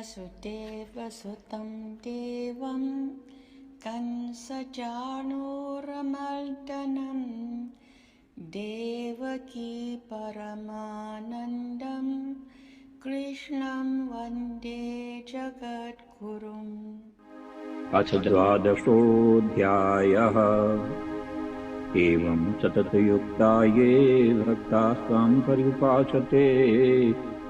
वसुदेवसुतं देवं कंसचाणूरमर्दनं देवकी परमानन्दं कृष्णं वन्दे जगद्गुरुम्। अथ द्वादशोऽध्यायः। एवं सततयुक्ता ये भक्ताः स्वां पर्युपासते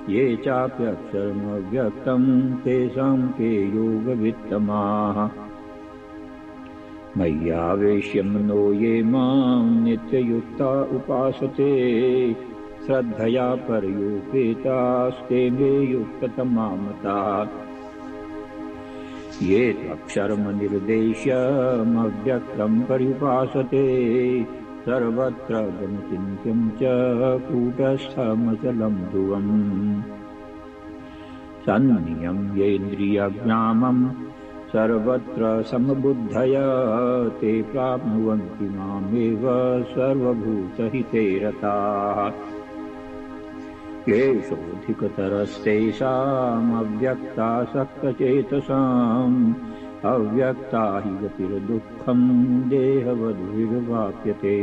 ये चाप्यक्षरमव्यक्तं तेषां के योगवित्तमाः। मय्यावेश्य मनो ये मां नित्ययुक्ता उपासते श्रद्धया पर्युपेतास्ते मे युक्ततमा मताः। ये त्वक्षरमनिर्देश्यमव्यक्तं पर्युपासते सर्वत्र गमचिन्त्यं च कूटस्थमचलं ध्रुवम्। सन्नियम्येन्द्रियग्रामं सर्वत्र समबुद्धया ते प्राप्नुवन्ति मामेव सर्वभूतहिते रताः। क्लेशोऽधिकतरस्तेषामव्यक्तासक्तचेतसाम् अव्यक्ता हि गतिर्दुःखं देहवद्भिर्वाप्यते।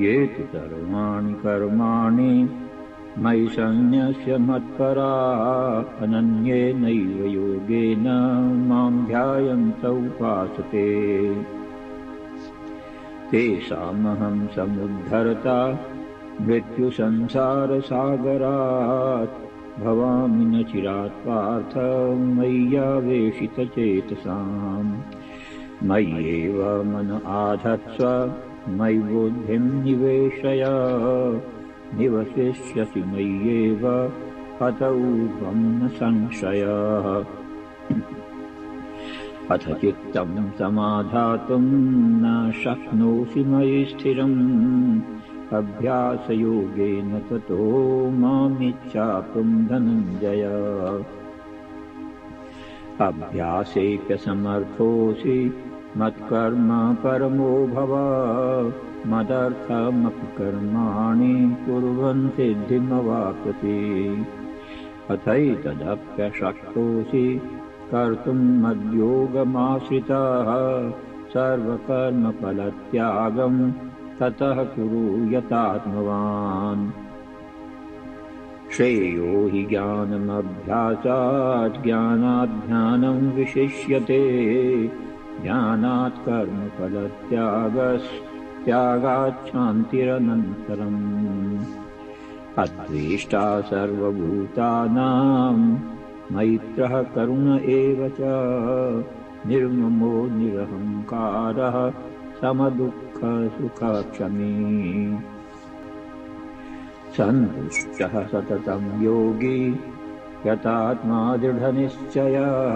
ये तु सर्वाणि कर्माणि मयि सन्न्यस्य मत्परा अनन्येनैव योगेन मां ध्यायन्त उपासते तेषामहं समुद्धरता मृत्युसंसारसागरात् भवामि न चिरात् पार्थ मय्यावेशितचेतसाम्। मय्येव मन आधत्स्व मयि बुद्धिं निवेशय निवसिष्यसि मय्येव अत ऊर्ध्वं न संशयः। अथ चित्तं समाधातुं न शक्नोषि मयि स्थिरम् अभ्यासयोगेन ततो मामिच्छाप्तुं धनञ्जय। अभ्यासेऽप्यसमर्थोऽसि मत्कर्म परमो भव मदर्थमपि कर्माणि कुर्वन् सिद्धिमवाप्स्यसि। अथैतदप्यशक्तोऽसि कर्तुं मद्योगमाश्रितः सर्वकर्मफलत्यागं ततः कुरु यतात्मवान्। श्रेयो हि ज्ञानमभ्यासात् ज्ञानात् ध्यानं विशिष्यते ज्ञानात् कर्मफलत्यागात् शान्तिरनन्तरम्। अद्वेष्टा सर्वभूतानां मैत्रः करुण एव च निर्ममो निरहङ्कारः समदुःखसुखक्षमी। सन्तुष्टः सततं योगी यतात्मा दृढनिश्चयः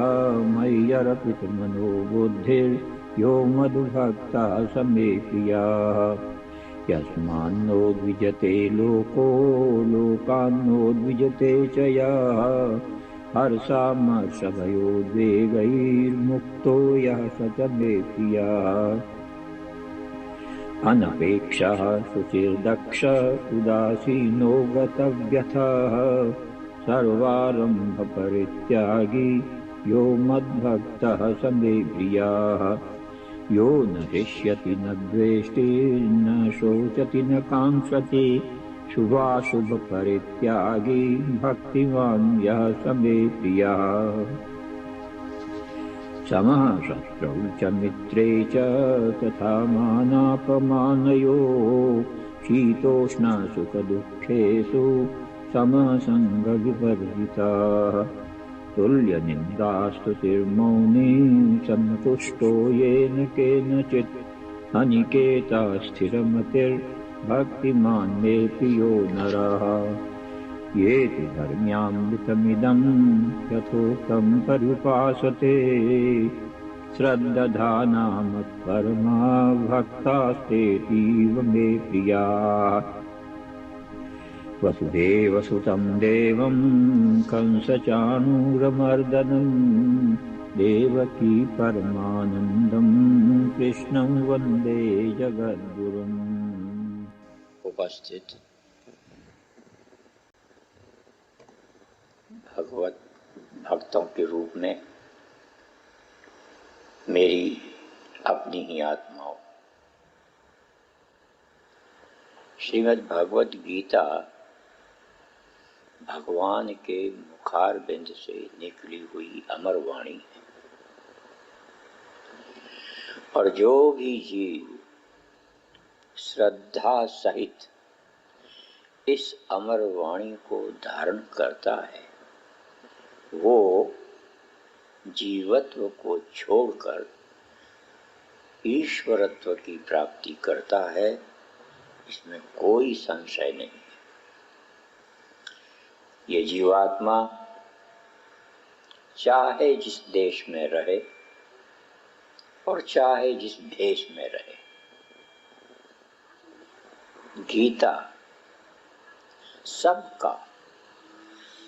मय्यर्पितमनो बुद्धिर्यो मद्भक्तः स मे प्रियः। यस्मान्नो द्विजते लोको लोकान्नो च यः हर्षामर्षभयोद्वेगैर्मुक्तो यः स च मे प्रियः। अनपेक्षः शुचिर्दक्ष उदासीनो गतव्यथः सर्वारम्भपरित्यागी यो मद्भक्तः स मे प्रियः। यो न हृष्यति न द्वेष्टि न शोचति न काङ्क्षति शुभाशुभपरित्यागी भक्तिमान् यः स मे प्रियः। समः शत्रौ च मित्रे च तथा मानापमानयोः शीतोष्णसुखदुःखेषु समः सङ्गविवर्जितः। तुल्यनिन्दास्तुतिर्मौनी सन्तुष्टो येन केनचित् अनिकेता स्थिरमतिर्भक्तिमान् मे प्रियो नरः। ये तु धर्म्यामृतमिदं यथोक्तं पर्युपासते श्रद्दधाना मत्परमा भक्तास्तेतीव मे प्रियाः। वसुदेवसुतं देवं कंसचाणूरमर्दनं देवकी परमानन्दं कृष्णं वन्दे जगद्गुरुम्। उपस्थित भगवत भक्तों के रूप में मेरी अपनी ही आत्माओं। श्रीमद् भगवद गीता भगवान के मुखारबिंद से निकली हुई अमर वाणी है, और जो भी जीव श्रद्धा सहित इस अमर वाणी को धारण करता है, वो जीवत्व को छोड़कर ईश्वरत्व की प्राप्ति करता है, इसमें कोई संशय नहीं है। ये जीवात्मा चाहे जिस देश में रहे और चाहे जिस भेष में रहे, गीता सबका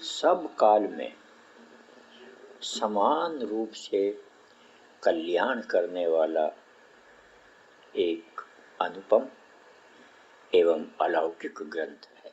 सब काल में समान रूप से कल्याण करने वाला एक अनुपम एवं अलौकिक ग्रंथ है।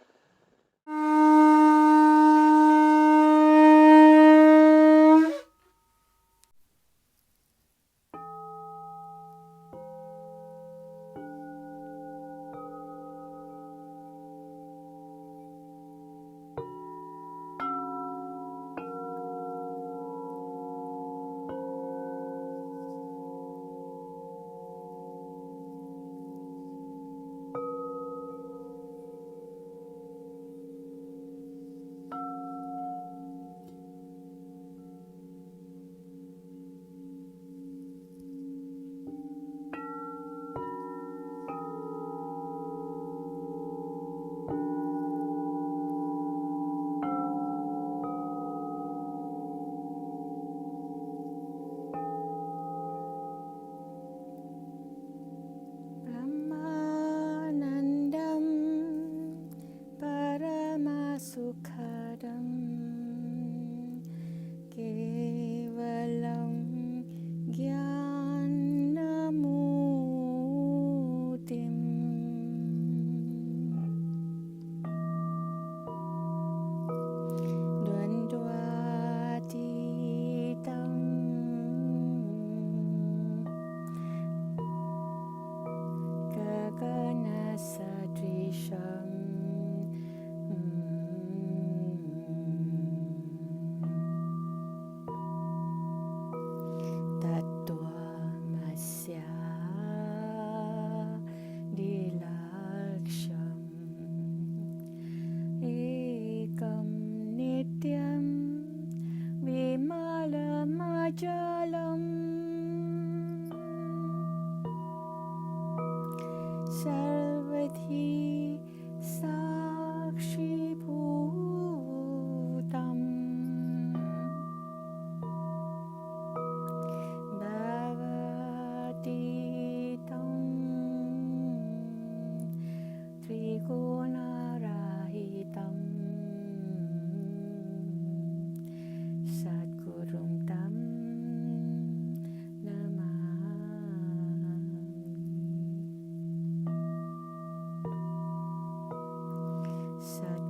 Sat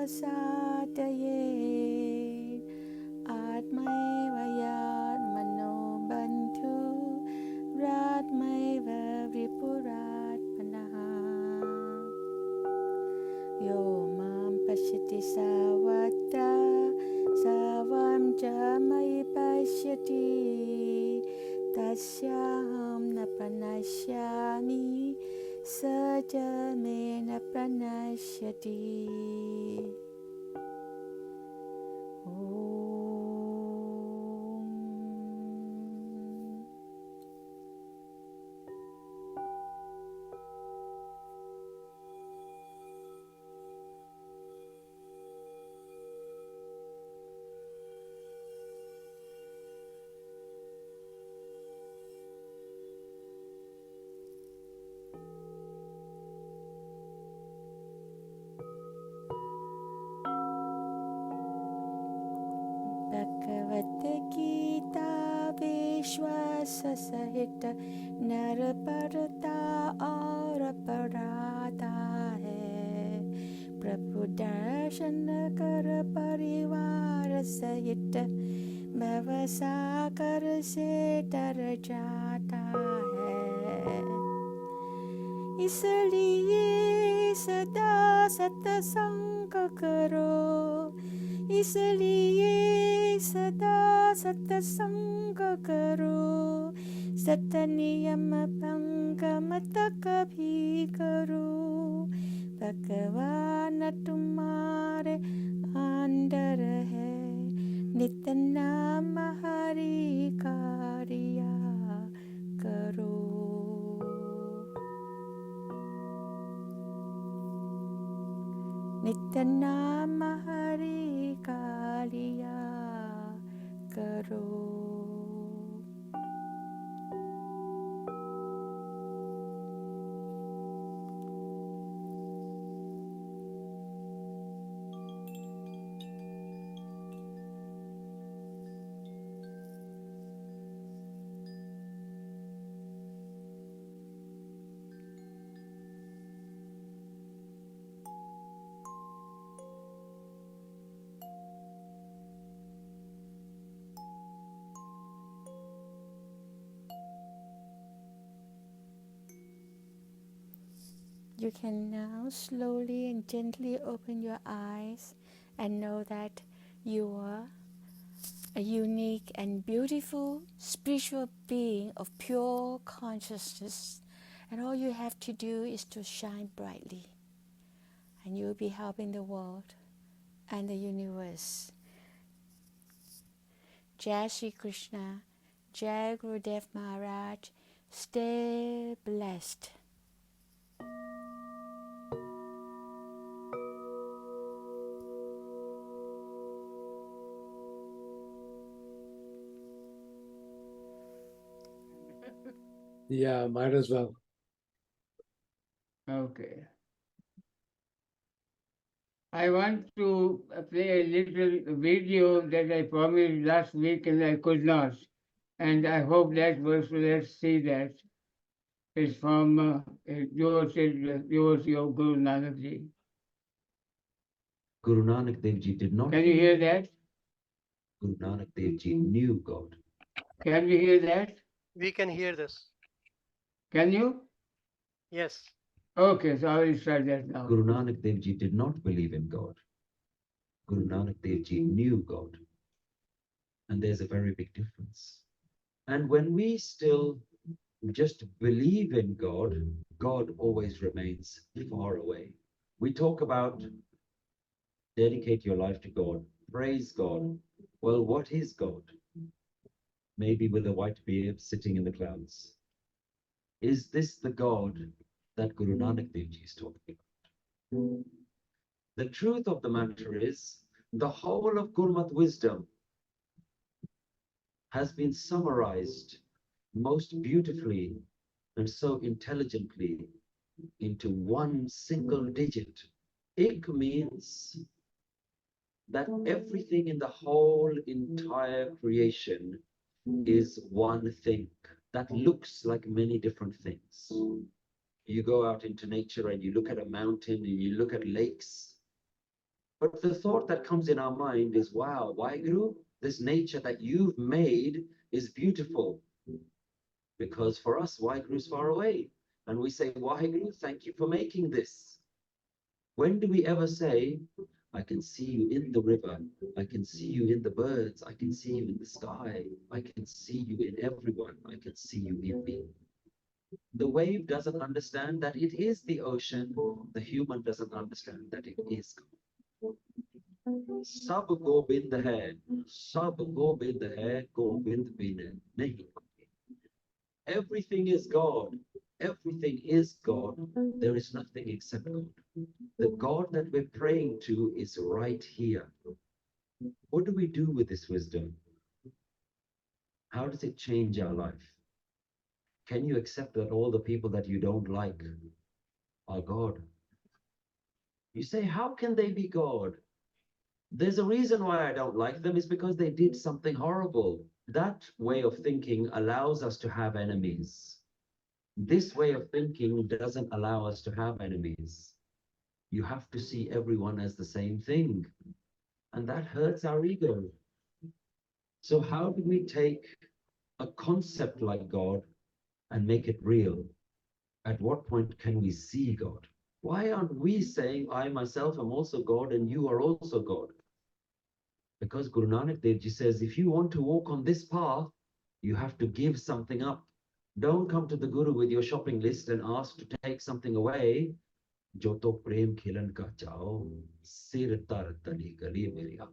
Prasadaye Atmaiva Yat Mano Bantu Ratmaiva Vipurat Panaha Yo Mam Pashyati Savatra Savam Jamai Pashyati Tasyaham Napanashyami Sajame Napanashyati Bhagavad Gita Vishwasa Sahita Naraparata और अपराधा है प्रभु दर्शन कर परिवार सहित भवसागर से तर जाता है इसलिए सदा सत्संग करो इसलिए सदा सत्संग करो सत नियम भंग मत कभी करो भगवान तुम्हारे अंदर है नित नाम हरि का रिया करो नित्य नाम हरि का लिया करो You can now slowly and gently open your eyes and know that you are a unique and beautiful spiritual being of pure consciousness. And all you have to do is to shine brightly. And you'll be helping the world and the universe. Jai Shri Krishna, Jai Gurudev Maharaj, stay blessed. Yeah, might as well. Okay. I want to play a little video that I promised last week and I could not. And I hope that works. So let's see that. It's from yours, your Guru Nanak Ji. Guru Nanak Dev Ji did not. Can you hear that? Guru Nanak Dev Ji knew God. Can you hear that? We can hear this. Can you? Yes. Okay, so I will start that now. Guru Nanak Dev Ji did not believe in God. Guru Nanak Dev Ji knew God. And there's a very big difference. And when we still just believe in God, God always remains far away. We talk about dedicate your life to God, praise God. Well, what is God? Maybe with a white beard sitting in the clouds. Is this the God that Guru Nanak Dev Ji is talking about? The truth of the matter is, the whole of Gurmat wisdom has been summarized most beautifully and so intelligently into one single digit. Ik means that everything in the whole entire creation is one thing that looks like many different things. You go out into nature and you look at a mountain and you look at lakes, But the thought that comes in our mind is, wow, why Guru? This nature that you've made is beautiful. Because for us, Waheguru is far away. And we say, Waheguru, thank you for making this. When do we ever say, I can see you in the river, I can see you in the birds, I can see you in the sky, I can see you in everyone, I can see you in me. The wave doesn't understand that it is the ocean, the human doesn't understand that it is God. Sab Gobind hai, Sab Gobind hai, Gobind bin nahi. Everything is God. Everything is God. There is nothing except God. The God that we're praying to is right here. What do we do with this wisdom? How does it change our life? Can you accept that all the people that you don't like are God? You say, how can they be God? There's a reason why I don't like them, is because they did something horrible. That way of thinking allows us to have enemies. This way of thinking doesn't allow us to have enemies. You have to see everyone as the same thing. And that hurts our ego. So how do we take a concept like God and make it real? At what point can we see God? Why aren't we saying, I myself am also God and you are also God? Because Guru Nanak Dev Ji says, if you want to walk on this path, you have to give something up. Don't come to the Guru with your shopping list and ask to take something away. Jo to prem khilan ka chao, sir tar tani gali meriya.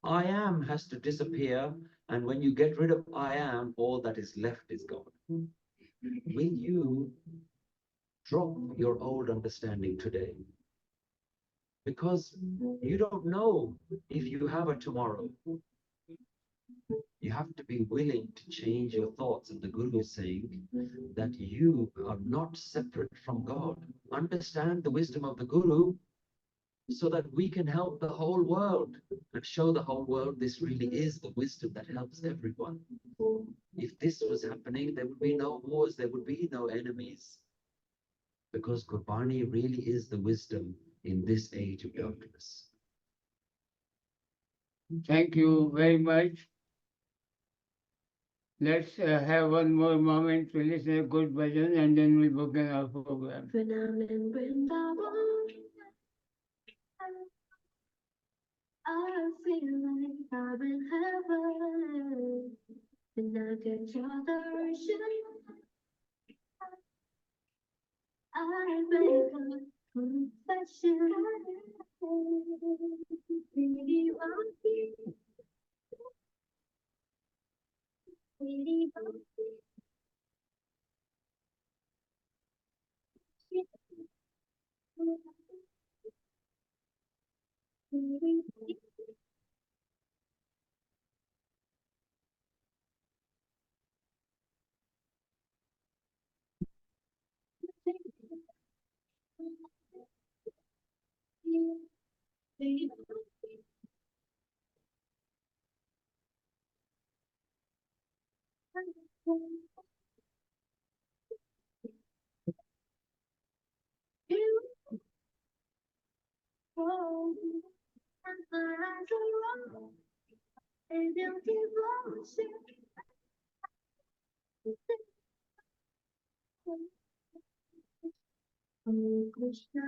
I am has to disappear, and when you get rid of I am, all that is left is God. Will you drop your old understanding today? Because you don't know if you have a tomorrow. You have to be willing to change your thoughts. And the Guru is saying that you are not separate from God. Understand the wisdom of the Guru so that we can help the whole world and show the whole world this really is the wisdom that helps everyone. If this was happening, there would be no wars, there would be no enemies. Because Gurbani really is the wisdom in this age of darkness. Thank you very much. Let's have one more moment to listen to a good bhajan and then we'll begin our program. When I'm in Vrindavan, I feel like I'm in heaven. When I get your darshan, I make a confession. Pretty monkey, pretty monkey. Oh Krishna,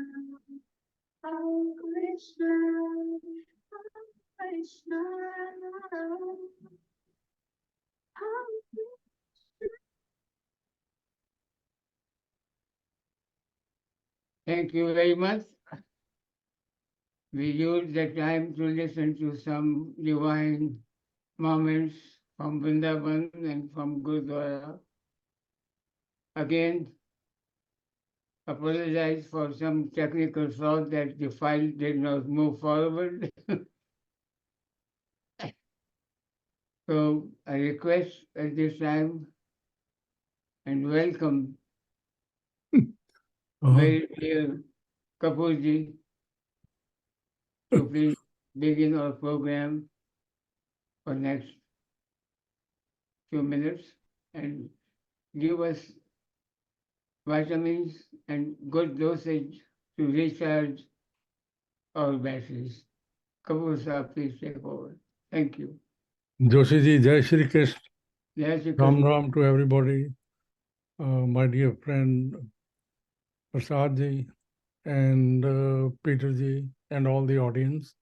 oh Krishna, oh Krishna, oh Thank you very much. We use the time to listen to some divine moments from Vrindavan and from Gurdwara. Again, apologize for some technical fault that the file did not move forward. So I request at this time and welcome very dear Kapurji to please begin our program for next few minutes and give us vitamins and good dosage to recharge our batteries. Kapur, please take over. Thank you. Joshi ji, Jai Shri Krishna. Yes, you Ram can. Ram to everybody. My dear friend Prasad ji and Peter ji and all the audience.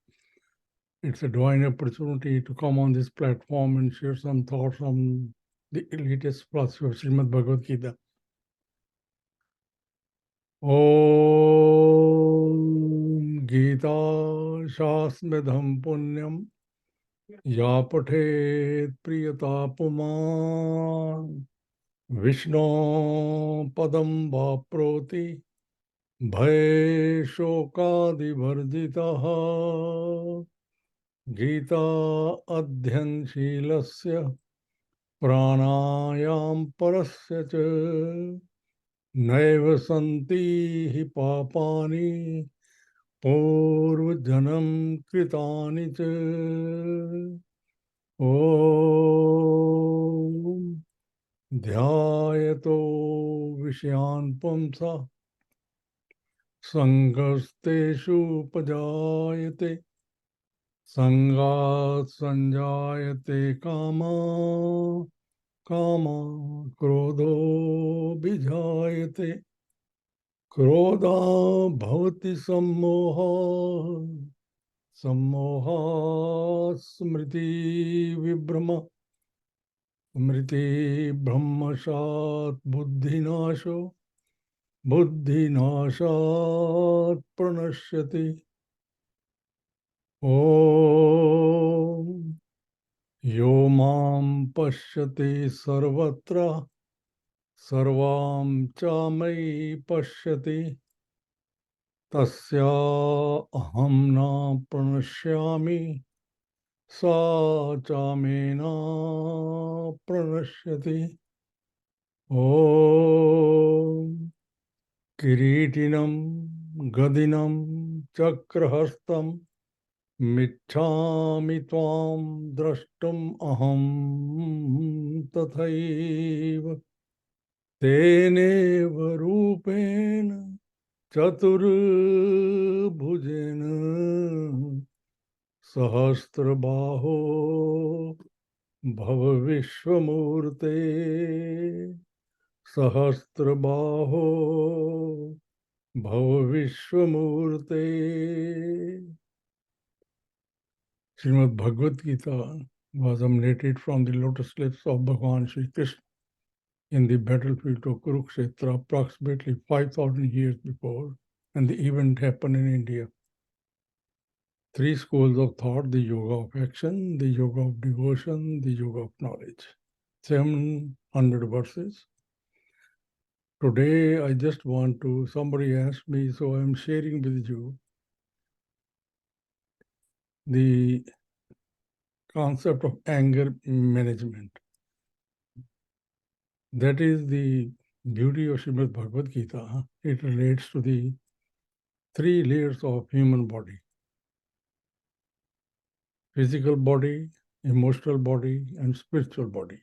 It's a divine opportunity to come on this platform and share some thoughts on the latest philosophy of Srimad Bhagavad Gita. Om Gita Shasmedham Punyam Ya Pathet Priyata Puman Vishnu Padam Vaproti Bhai Shokadivarjitaha Gita Adhyanशीलस्य प्राणायाम परस्य च नैव सन्ति हि पापानि पूर्वजन्म कृतानि च ॐ ध्यायतो विषयान् पुंसः सङ्गस्तेषुपजायते संगात् संजायते कामा कामा क्रोधो विजायते क्रोधा भवति सम्मोह सम्मोहात् स्मृति विभ्रम स्मृति ब्रह्मशात् बुद्धिनाशो बुद्धिनाशात् प्रणश्यति ॐ यो मां पश्यति सर्वत्र सर्वां च मयि पश्यति तस्या अहं न प्रणश्यामि सा च मे न प्रणश्यति ॐ किरीटिनं गदिनं चक्रहस्तं मिच्छामि त्वां द्रष्टुम् अहं तथैव तेनेव रूपेण चतुर्भुजेन सहस्रबाहो भव विश्वमूर्ते सहस्रबाहो भव विश्वमूर्ते Srimad Bhagavad Gita was emanated from the lotus lips of Bhagavan Sri Krishna in the battlefield of Kurukshetra approximately 5,000 years before, and the event happened in India. Three schools of thought: the yoga of action, the yoga of devotion, the yoga of knowledge. 700 verses. Today, I just want to, somebody asked me, so I'm sharing with you the concept of anger management. That is the beauty of Srimad Bhagavad Gita. It relates to the three layers of human body: physical body, emotional body, and spiritual body.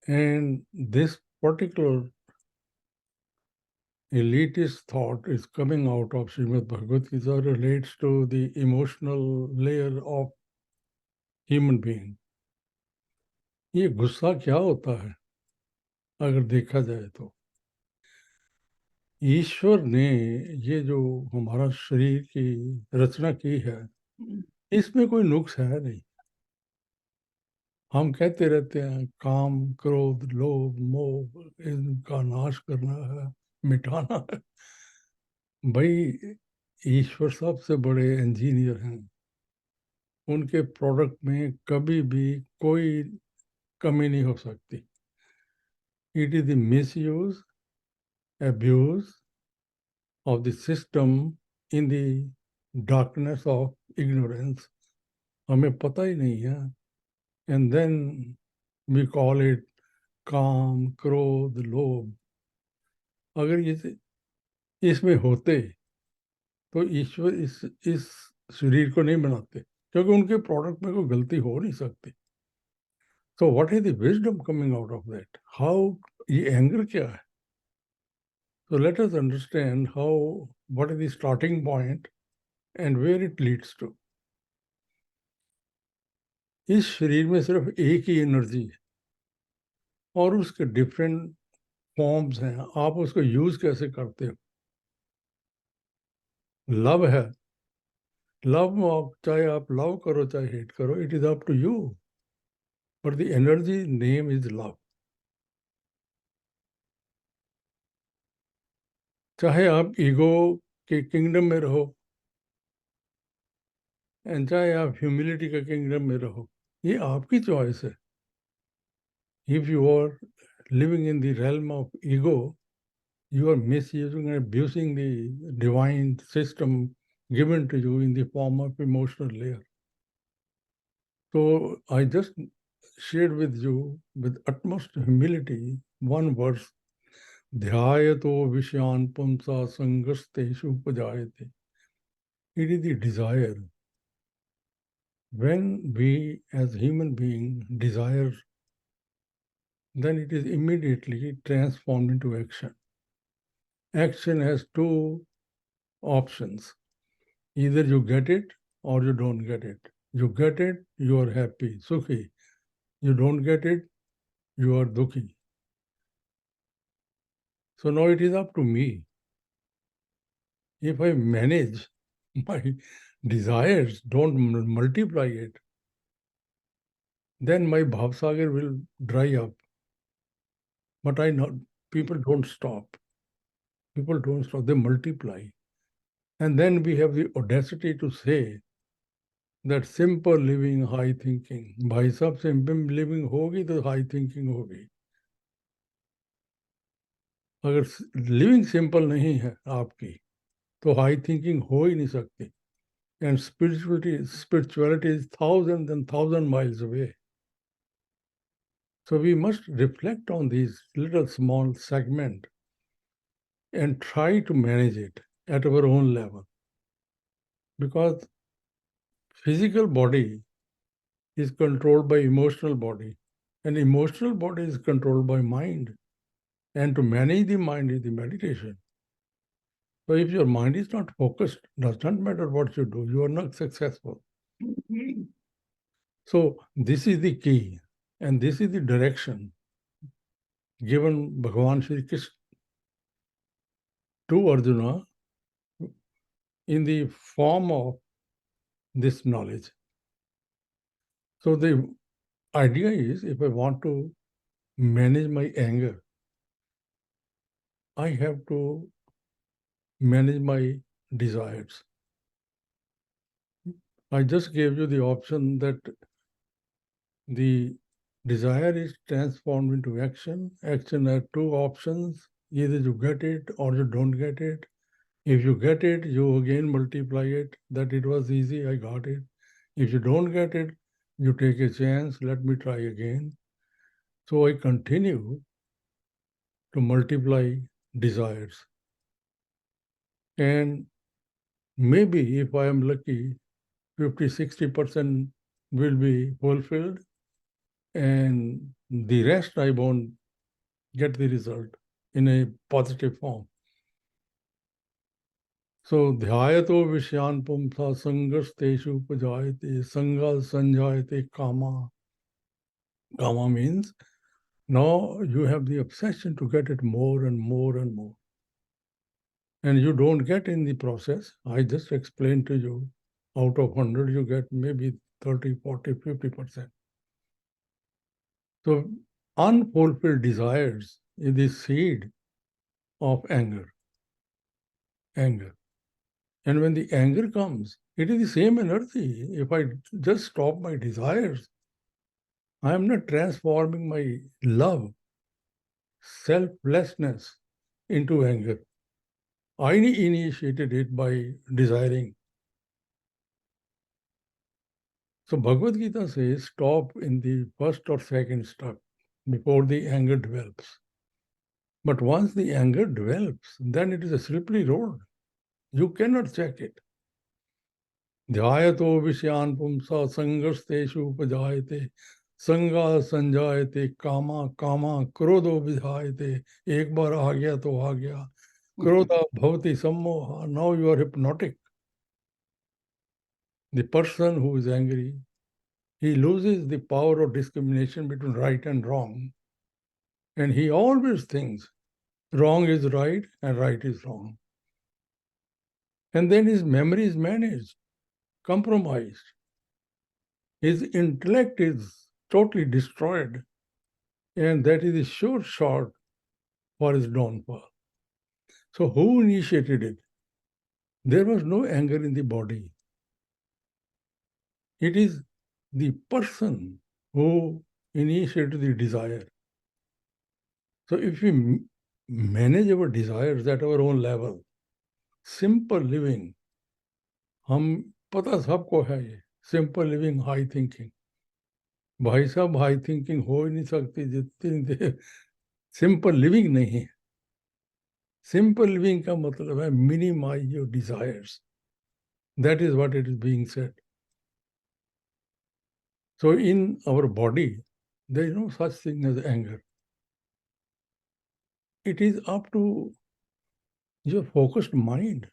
And this particular elitist thought is coming out of Srimad Bhagavad Gita relates to the emotional layer of human being. ये गुस्सा क्या होता है अगर देखा जाए तो ईश्वर ने ये जो हमारा शरीर की रचना की है इसमें कोई नुक्स है नहीं। हम कहते रहते हैं काम क्रोध लोभ मोह इनका नाश करना है मिटाना है। भाई ईश्वर सबसे बड़े इंजीनियर हैं, उनके प्रोडक्ट में कभी भी कोई कमी नहीं हो सकती। It is the misuse abuse of the system in the darkness of ignorance. हमें पता ही नहीं है, and then we call it kaam krodh लोभ। अगर ये इसमें होते तो ईश्वर इस शरीर को नहीं बनाते, क्योंकि उनके प्रोडक्ट में कोई गलती हो नहीं सकती। So what is the wisdom coming out of that? How ये एंगर क्या है? So let us understand what is the starting point and where it leads to. इस शरीर में सिर्फ एक ही एनर्जी है और उसके डिफरेंट फॉर्म्स हैं, आप उसको यूज कैसे करते हो. लव है, लव में चाहे आप लव करो चाहे हेट करो, it is up to you, but the energy name is love. चाहे आप ईगो के किंगडम में रहो एंड चाहे आप ह्यूमिलिटी के किंगडम में रहो, ये आपकी चॉइस है. If you are living in the realm of ego, you are misusing and abusing the divine system given to you in the form of emotional layer. So I just shared with you with utmost humility one verse, Dhyayato Vishyan Pumsa Sangasteshu Pajayate. It is the desire. When we as human beings desire, then it is immediately transformed into action. Action has two options. Either you get it or you don't get it. You get it, you are happy, sukhi. You don't get it, you are dukhi. So now it is up to me. If I manage my desires, don't multiply it, then my bhavsagar will dry up. But I know people don't stop. People don't stop, they multiply. And then we have the audacity to say that simple living, high thinking. भाई साहब simple living होगी तो high thinking होगी. अगर living simple नहीं है आपकी तो हाई थिंकिंग हो ही नहीं सकती. And spirituality is thousand and thousand miles away. So we must reflect on these little small segment and try to manage it at our own level. Because physical body is controlled by emotional body and emotional body is controlled by mind. And to manage the mind is the meditation. So if your mind is not focused, does not matter what you do, you are not successful. So this is the key and this is the direction given Bhagavan Shri Krishna to Arjuna in the form of this knowledge. So the idea is, if I want to manage my anger, I have to manage my desires. I just gave you the option that the desire is transformed into action. Action has two options. Either you get it or you don't get it. If you get it, you again multiply it, that it was easy, I got it. If you don't get it, you take a chance, let me try again. So I continue to multiply desires. And maybe if I am lucky, 50-60% will be fulfilled and the rest I won't get the result in a positive form. So dhyayato vishyan pumsa sangasteshu pajayate sanga sanjayate kama. Kama means now you have the obsession to get it more and more and more. And you don't get in the process. I just explained to you, out of 100 you get maybe 30, 40, 50%. So unfulfilled desires is the seed of anger. Anger. And when the anger comes, it is the same energy. If I just stop my desires, I am not transforming my love, selflessness into anger. I initiated it by desiring. So Bhagavad Gita says stop in the first or second step before the anger develops. But once the anger develops, then it is a slippery road. You cannot check it. ध्यायतो विषयान पुंसा संगस्तेषु उपजायते संगा संजायते कामा कामा क्रोधो विधायते. एक बार आ गया तो आ गया. क्रोधा भवति सम्मोहा. Now you are hypnotic. The person who is angry, he loses the power of discrimination between right and wrong. And he always thinks wrong is right and right is wrong. And then his memory is managed, compromised. His intellect is totally destroyed. And that is a sure shot for his downfall. So who initiated it? There was no anger in the body. It is the person who initiated the desire. So if we manage our desires at our own level, simple living, हम पता सबको है ये simple living high thinking भाई साहब high thinking हो ही नहीं सकती जितनी देर सिंपल लिविंग नहीं है सिंपल लिविंग का मतलब है minimise your desires that is what it is being said so in our body there is no such thing as anger it is up to your focused mind.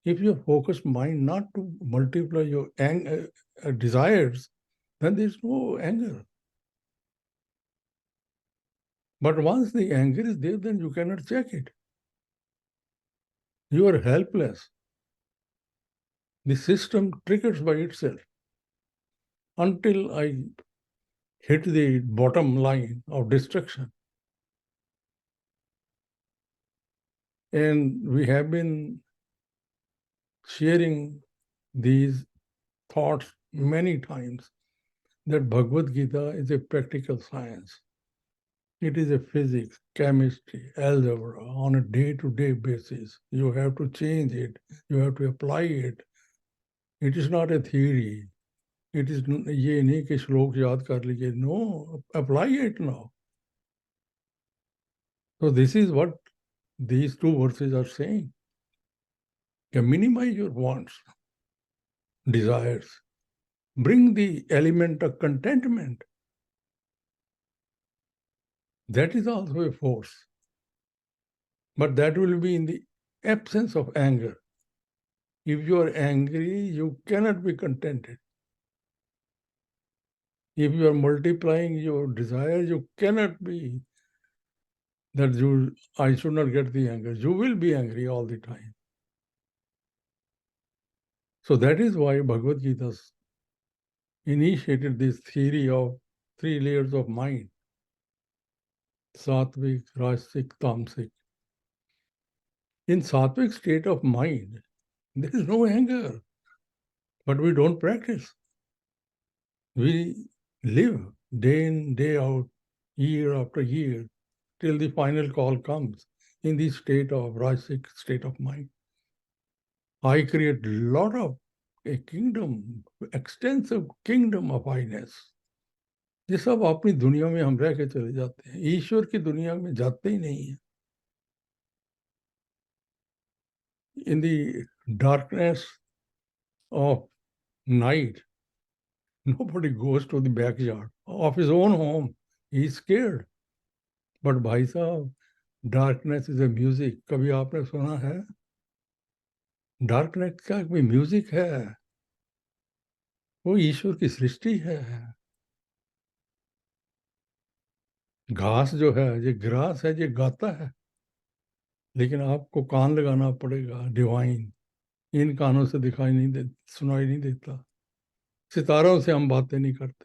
If your focused mind not to multiply your desires, then there's no anger. But once the anger is there, then you cannot check it. You are helpless. The system triggers by itself. Until I hit the bottom line of destruction. And we have been sharing these thoughts many times that Bhagavad Gita is a practical science. It is a physics, chemistry, algebra on a day-to-day basis. You have to change it. You have to apply it. It is not a theory. It is ये नहीं कि श्लोक याद कर लीजिए. No, apply it now. So this is what these two verses are saying. You minimize your wants, desires. Bring the element of contentment. That is also a force. But that will be in the absence of anger. If you are angry, you cannot be contented. If you are multiplying your desires, you cannot be that I should not get the anger. You will be angry all the time. So that is why Bhagavad Gita initiated this theory of 3 layers of mind. Sattvic, Rajasic, Tamasic. In Sattvic state of mind, there is no anger. But we don't practice. We live day in, day out, year after year, till the final call comes in the state of Rajasic state of mind. I create a lot of a kingdom, extensive kingdom of highness. ये सब अपनी दुनिया में हम रह के चले जाते हैं ईश्वर की दुनिया में जाते ही नहीं है in the darkness of night nobody goes to the backyard of his own home he is scared but भाई साहब darkness is a music कभी आपने सुना है darkness का कोई म्यूजिक है वो ईश्वर की सृष्टि है घास जो है ये ग्रास है ये गाता है लेकिन आपको कान लगाना पड़ेगा डिवाइन इन कानों से दिखाई नहीं दे सुनाई नहीं देता सितारों से हम बातें नहीं करते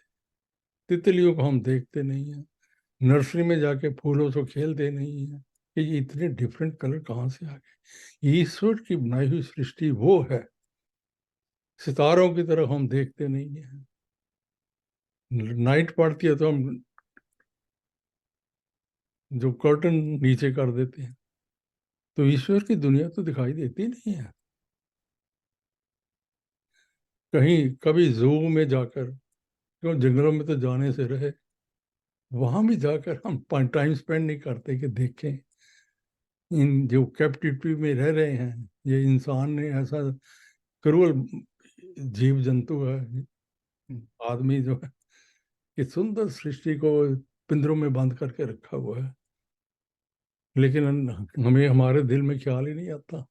तितलियों को हम देखते नहीं है नर्सरी में जाके फूलों से खेलते नहीं है कि ये इतने डिफरेंट कलर कहाँ से आ गए ईश्वर की बनाई हुई सृष्टि वो है सितारों की तरफ हम देखते नहीं है नाइट पड़ती है तो हम जो कर्टन नीचे कर देते हैं तो ईश्वर की दुनिया तो दिखाई देती नहीं है कहीं कभी जू में जाकर क्यों जंगलों में तो जाने से रहे वहां भी जाकर हम टाइम स्पेंड नहीं करते कि देखें इन जो कैप्टिविटी में रह रहे हैं ये इंसान ने ऐसा क्रूअल जीव जंतु है आदमी जो है इस सुंदर सृष्टि को पिंजरों में बंद करके रखा हुआ है लेकिन हमें हमारे दिल में ख्याल ही नहीं आता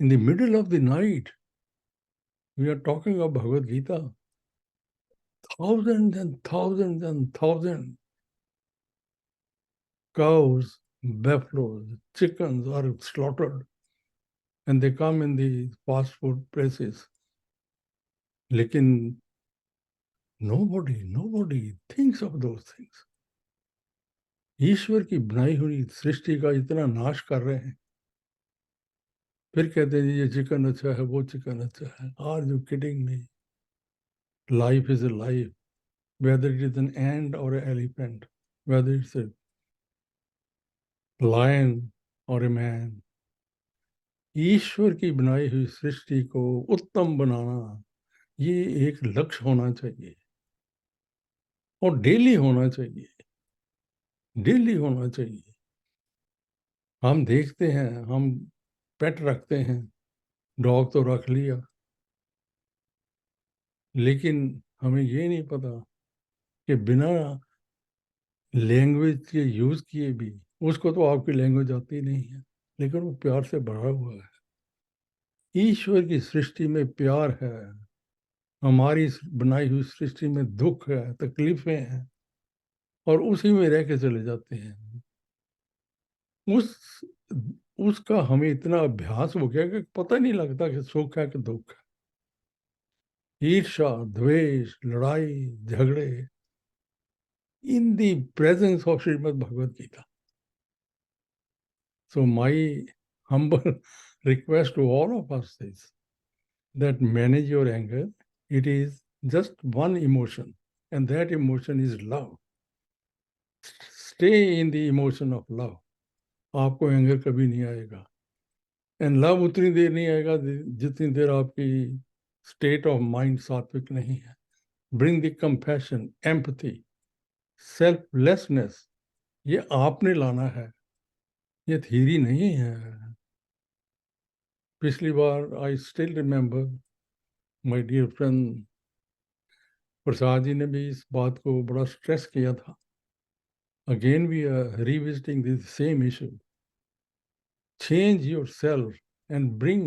In the middle of the night, we are talking of Bhagavad Gita. Thousands and thousands and thousands cows, buffaloes, chickens are slaughtered and they come in the fast food places. Lekin nobody thinks of those things. ईश्वर की बनाई हुई सृष्टि का इतना नाश कर रहे हैं, फिर कहते हैं ये चिकन अच्छा है, वो चिकन अच्छा है. Are you kidding me? Life is a life, whether it is an ant or an elephant, whether it's a lion or a man. ईश्वर की बनाई हुई सृष्टि को उत्तम बनाना, ये एक लक्ष्य होना चाहिए और डेली होना चाहिए. डेली होना चाहिए. हम देखते हैं, हम पेट रखते हैं, डॉग तो रख लिया, लेकिन हमें ये नहीं पता कि बिना लैंग्वेज के यूज किए भी, उसको तो आपकी लैंग्वेज आती नहीं है, लेकिन वो प्यार से भरा हुआ है. ईश्वर की सृष्टि में प्यार है, हमारी बनाई हुई सृष्टि में दुख है, तकलीफें हैं, और उसी में रह के चले जाते हैं. उसका हमें इतना अभ्यास हो गया कि पता नहीं लगता कि सुख है कि दुख है. ईर्षा, द्वेष, लड़ाई, झगड़े, in the presence of Srimad Bhagavad Gita. So my humble request to all of us is that manage your anger. It is just one emotion, and that emotion is love. Stay in the emotion of love. आपको anger कभी नहीं आएगा. And love उतनी देर नहीं आएगा जितनी देर आपकी state of mind सात्विक नहीं है. Bring the compassion, empathy, selflessness, ये आपने लाना है, ये थ्योरी नहीं है. पिछली बार I still remember my dear friend Prasad ji ने भी इस बात को बड़ा स्ट्रेस किया था. Again we are revisiting this same issue. Change yourself and bring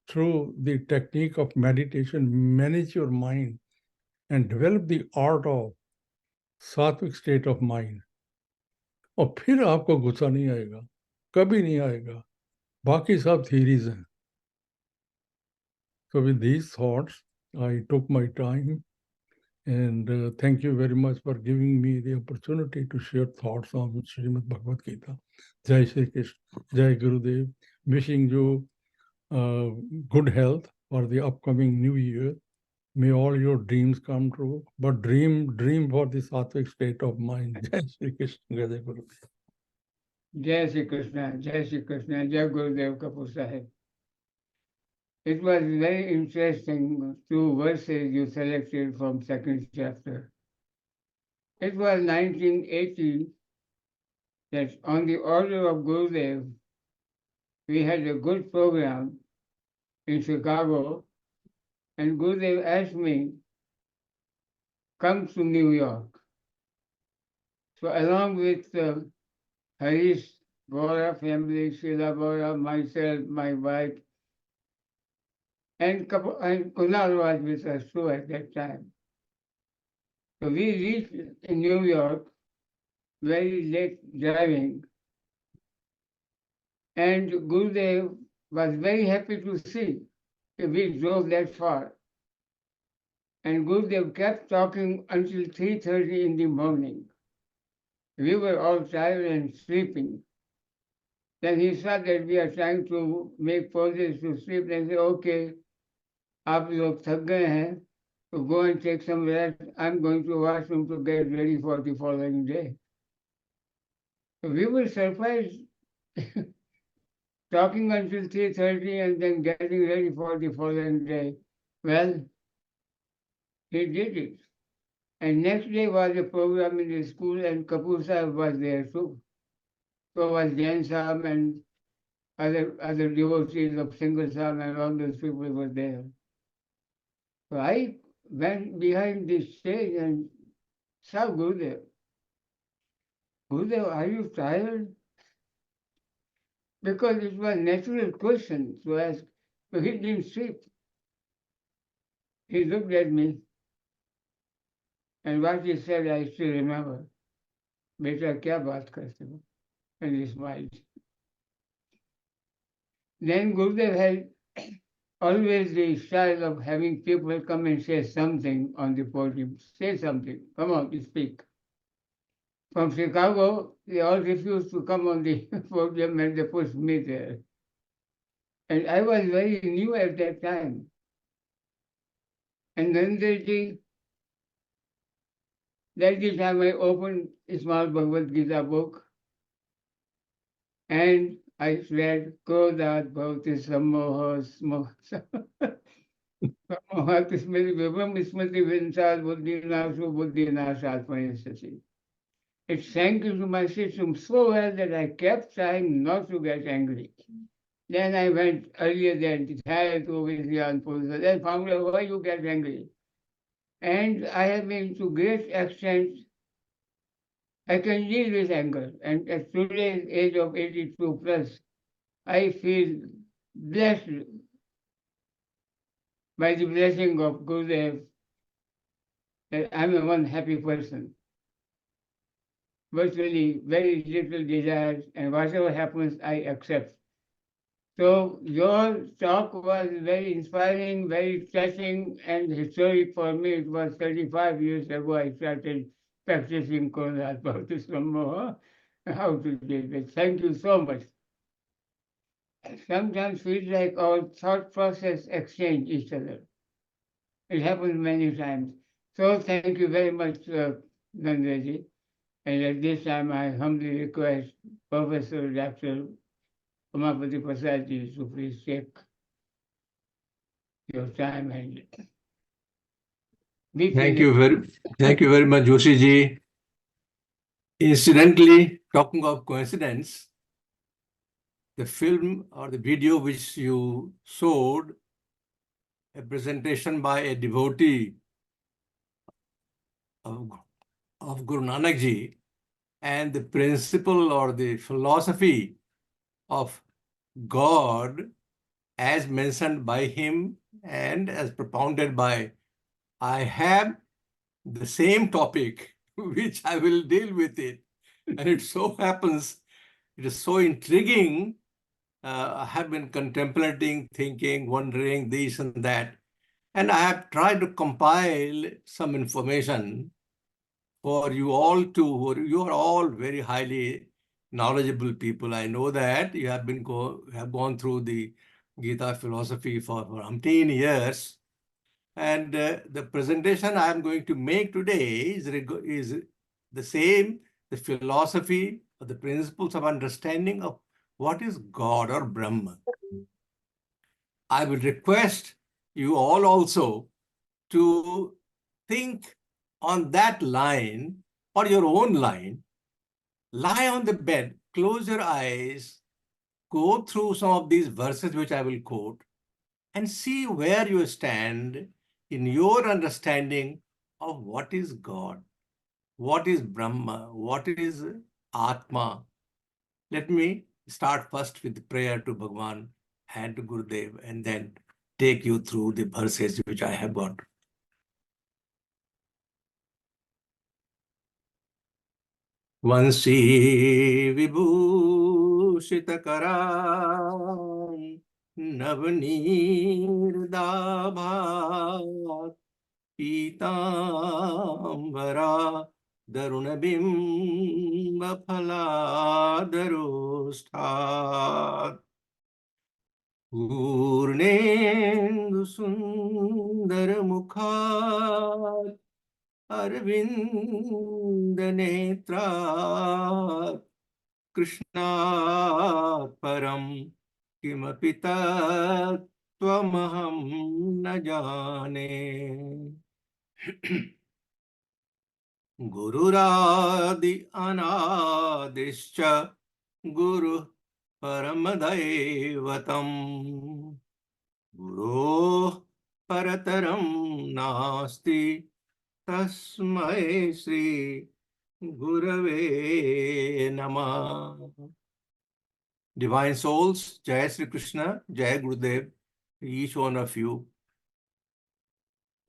through the technique of meditation, manage your mind and develop the art of सात्विक state of mind. और फिर आपको गुस्सा नहीं आएगा, कभी नहीं आएगा. बाकी सब थियरीज हैं. So with these thoughts, I took my time and thank you very much for giving me the opportunity to share thoughts on Srimad Bhagavad Gita. Jai Shri Krishna, Jai Gurudev. Wishing you good health for the upcoming new year. May all your dreams come true, but dream for the sattvic state of mind. Jai Shri Krishna, Jai Guru. Jai Shri Krishna, Jai Shri Krishna, Jai Gurudev Kapur Sahib. It was very interesting 2 verses you selected from 2nd chapter. It was 1980 that on the order of Gurudev, we had a good program in Chicago, and Gurudev asked me, come to New York. So along with Harish Bora family, Sheila Bora, myself, my wife, and Kunal was with us too at that time. So we reached in New York very late driving, and Gurudev was very happy to see that we drove that far. And Gurudev kept talking until 3:30 in the morning. We were all tired and sleeping. Then he saw that we are trying to make poses to sleep, and said, okay, आप लोग थक गए हैं, so go and take some rest. I'm going to washroom to get ready for the following day. So we were surprised talking until 3:30 and then getting ready for the following day. Well, he did it. And next day was a program in the school, and Kapoor Sahib was there too. So was Jain Sahib and other devotees of Single Sahib, and all those people were there. So I went behind the stage and saw Gurudev. Gurudev, are you tired? Because it was a natural question to ask, So he didn't speak. He looked at me, and what he said I still remember. Beta, kya baat karte ho? And he smiled. Then Gurudev had always the style of having people come and say something on the podium. Say something. Come on, speak. From Chicago, they all refused to come on the podium and they pushed me there. And I was very new at that time. And then that's the time I opened a small Bhagavad Gita book and I read Kodat Bhavati Sammoha Sammohat Smriti Vibham Smriti Vinsad Buddhi Nasu Buddhi Nasat Panisati. It sank into my system so well that I kept trying not to get angry. Then I went earlier than tired to Vidya and Purusha. Then found out why you get angry. And I have been to great extent, I can deal with anger. And at today's age of 82 plus, I feel blessed by the blessing of Gurudev that I'm a one happy person. Virtually very little desires, and whatever happens, I accept. So your talk was very inspiring, very touching, and historic for me. It was 35 years ago I started practicing Kodat Bhavati Sammoha, how to deal with. Thank you so much. Sometimes feels like our thought process exchange each other. It happens many times. So thank you very much, Nandaji. And at this time, I humbly request Professor Dr. Umapati Prasadji to please take your time and be Thank finished. you very much, Joshi ji. Incidentally, talking of coincidence, the film or the video which you showed, a presentation by a devotee of Guru Nanak ji, and the principle or the philosophy of God as mentioned by him and as propounded by, I have the same topic which I will deal with it. And it so happens, it is so intriguing. I have been contemplating, thinking, wondering this and that. And I have tried to compile some information for you all you are all very highly knowledgeable people. I know that you have gone through the Gita philosophy for umpteen years. And the presentation I am going to make today is the same, the philosophy or the principles of understanding of what is God or Brahma. I will request you all also to think on that line or your own line, lie on the bed, close your eyes, go through some of these verses which I will quote, and see where you stand in your understanding of what is God, what is Brahma, what is Atma. Let me start first with prayer to Bhagwan and to Gurudev, and then take you through the verses which I have got. Vansi Vibhushitakaram Navnirdabhat Pitambara Darunabimba Phaladharushthat Purnendu Sundaramukhat Arvind Netra Krishnat Param Kimapi Tattvamaham na jane. Gururadi anadischa Guru Paramadaivatam Guru Parataram Nasti Tasmai Sri Gurave Namah. Divine souls, Jai Sri Krishna, Jai Gurudev. each one of you.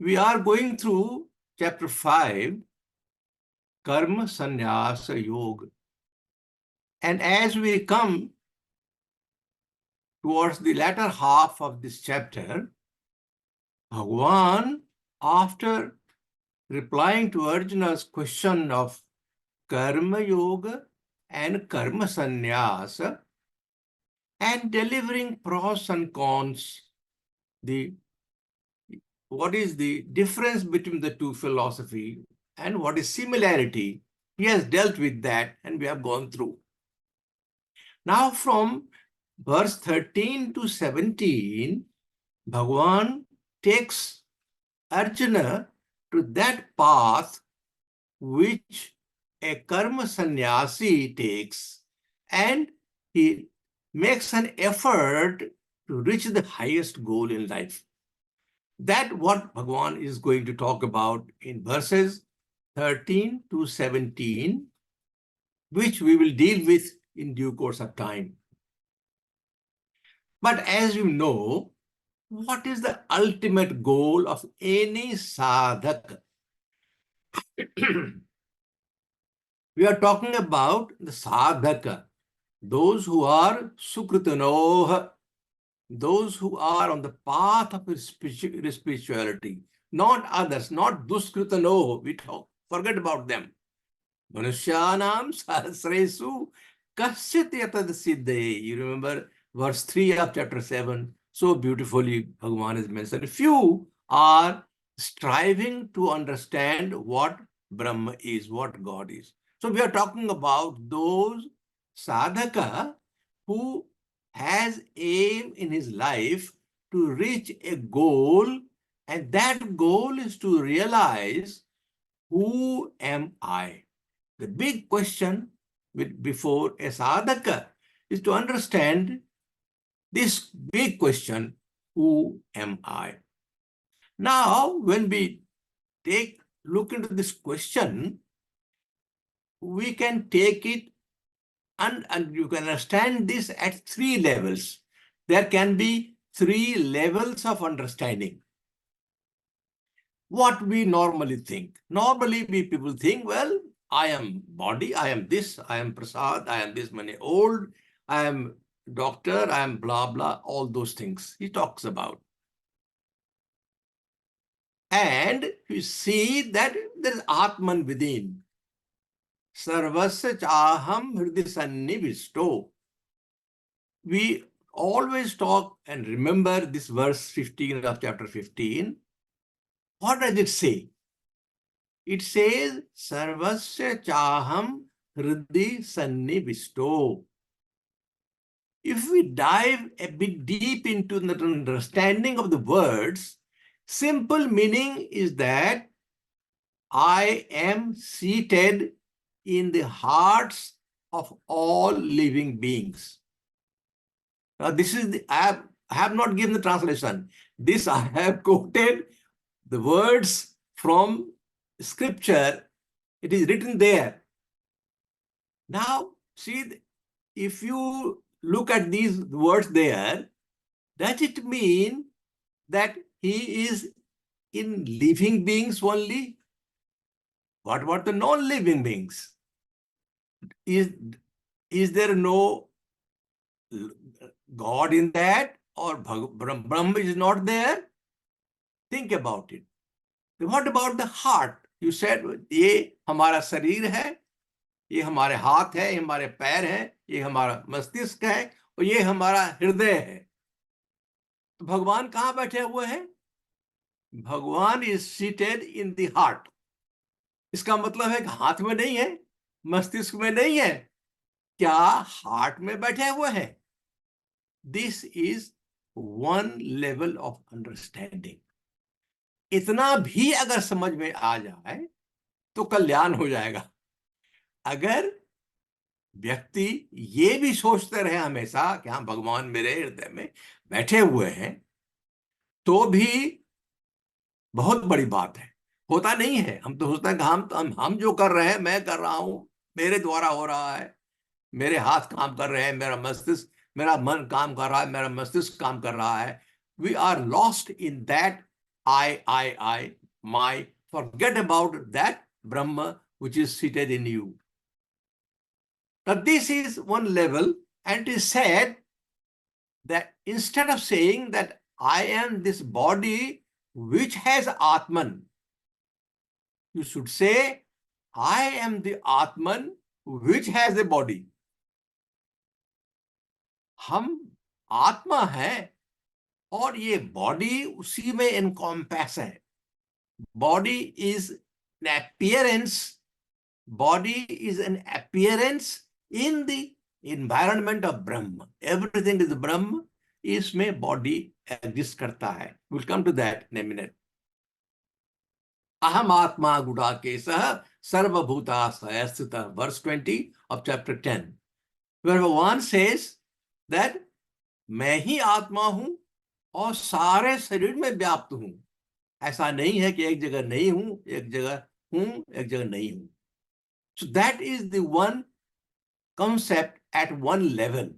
We are going through chapter 5, Karma Sannyasa Yoga. And as we come towards the latter half of this chapter, Bhagwan, after replying to Arjuna's question of Karma Yoga and Karma Sannyasa, and delivering pros and cons, what is the difference between the two philosophy and what is similarity. He has dealt with that and we have gone through. Now from verse 13 to 17, Bhagwan takes Arjuna to that path which a karma sannyasi takes, and he makes an effort to reach the highest goal in life. That's what Bhagwan is going to talk about in verses 13 to 17, which we will deal with in due course of time. But as you know, what is the ultimate goal of any sadhaka? We are talking about the sadhaka, those who are sukritanoha, those who are on the path of spirituality, not others, not duskritanoha. We forget about them. Manushyanam sahasresu kasyat yatad siddhe. You remember verse 3 of chapter 7. So beautifully Bhagavan has mentioned. Few are striving to understand what Brahma is, what God is. So we are talking about those sadhaka who has aim in his life to reach a goal, and that goal is to realize, who am I? The big question before a sadhaka is to understand this big question, who am I? Now, when we look into this question, we can take it and you can understand this at 3 levels. There can be 3 levels of understanding. What we normally think. Normally, people think, well, I am body, I am this, I am prasad, I am this many old, I am doctor, I am blah, blah, all those things he talks about. And you see that there is Atman within. Sarvasya chaham hridi sannivisto. We always talk and remember this verse 15 of chapter 15. What does it say? It says, Sarvasya chaham hridi sannivisto. If we dive a bit deep into the understanding of the words, simple meaning is that I am seated in the hearts of all living beings. Now, this is I have not given the translation. This I have quoted the words from scripture. It is written there. Now, see, if you look at these words there, does it mean that he is in living beings only? What about the non-living beings? Is there no God in that, or Brahma is not there? Think about it. What about the heart? You said, ये हमारा शरीर है, ये हमारे हाथ है, ये हमारे पैर हैं, ये हमारा मस्तिष्क है, और ये हमारा हृदय है. तो भगवान कहाँ बैठे हुए हैं? भगवान is seated in the heart. इसका मतलब है कि हाथ में नहीं है, मस्तिष्क में नहीं है, क्या हार्ट में बैठे हुए हैं? This is one level of understanding. इतना भी अगर समझ में आ जाए तो कल्याण हो जाएगा. अगर व्यक्ति ये भी सोचते रहे हमेशा कि हाँ भगवान मेरे हृदय में बैठे हुए हैं, तो भी बहुत बड़ी बात है. होता नहीं है. हम तो सोचते हैं कि हम जो कर रहे हैं, मैं कर रहा हूं, मेरे द्वारा हो रहा है, मेरे हाथ काम कर रहे हैं, मेरा मन काम कर रहा है, मेरा मस्तिष्क काम कर रहा है, we are lost in that I, my. Forget about that Brahma which is seated in you. Now this is one level, and it is said that instead of saying that I am this body which has Atman, you should say I am the Atman which has a body. हम आत्मा है और ये body उसी में एनकॉम्पैस है. Body is an appearance. Body is an appearance in the environment of Brahma. Everything is Brahma. इसमें body exist करता है. We'll come to that in a minute. Aham atma gudakesah sarvabhutasaya sthitah. Verse 20 of chapter 10. Where one says that मैं ही आत्मा हूं और सारे शरीर में व्याप्त हूं. ऐसा नहीं है कि एक जगह नहीं हूं, एक जगह हूं, एक जगह नहीं हूं. So that is the one concept at one level.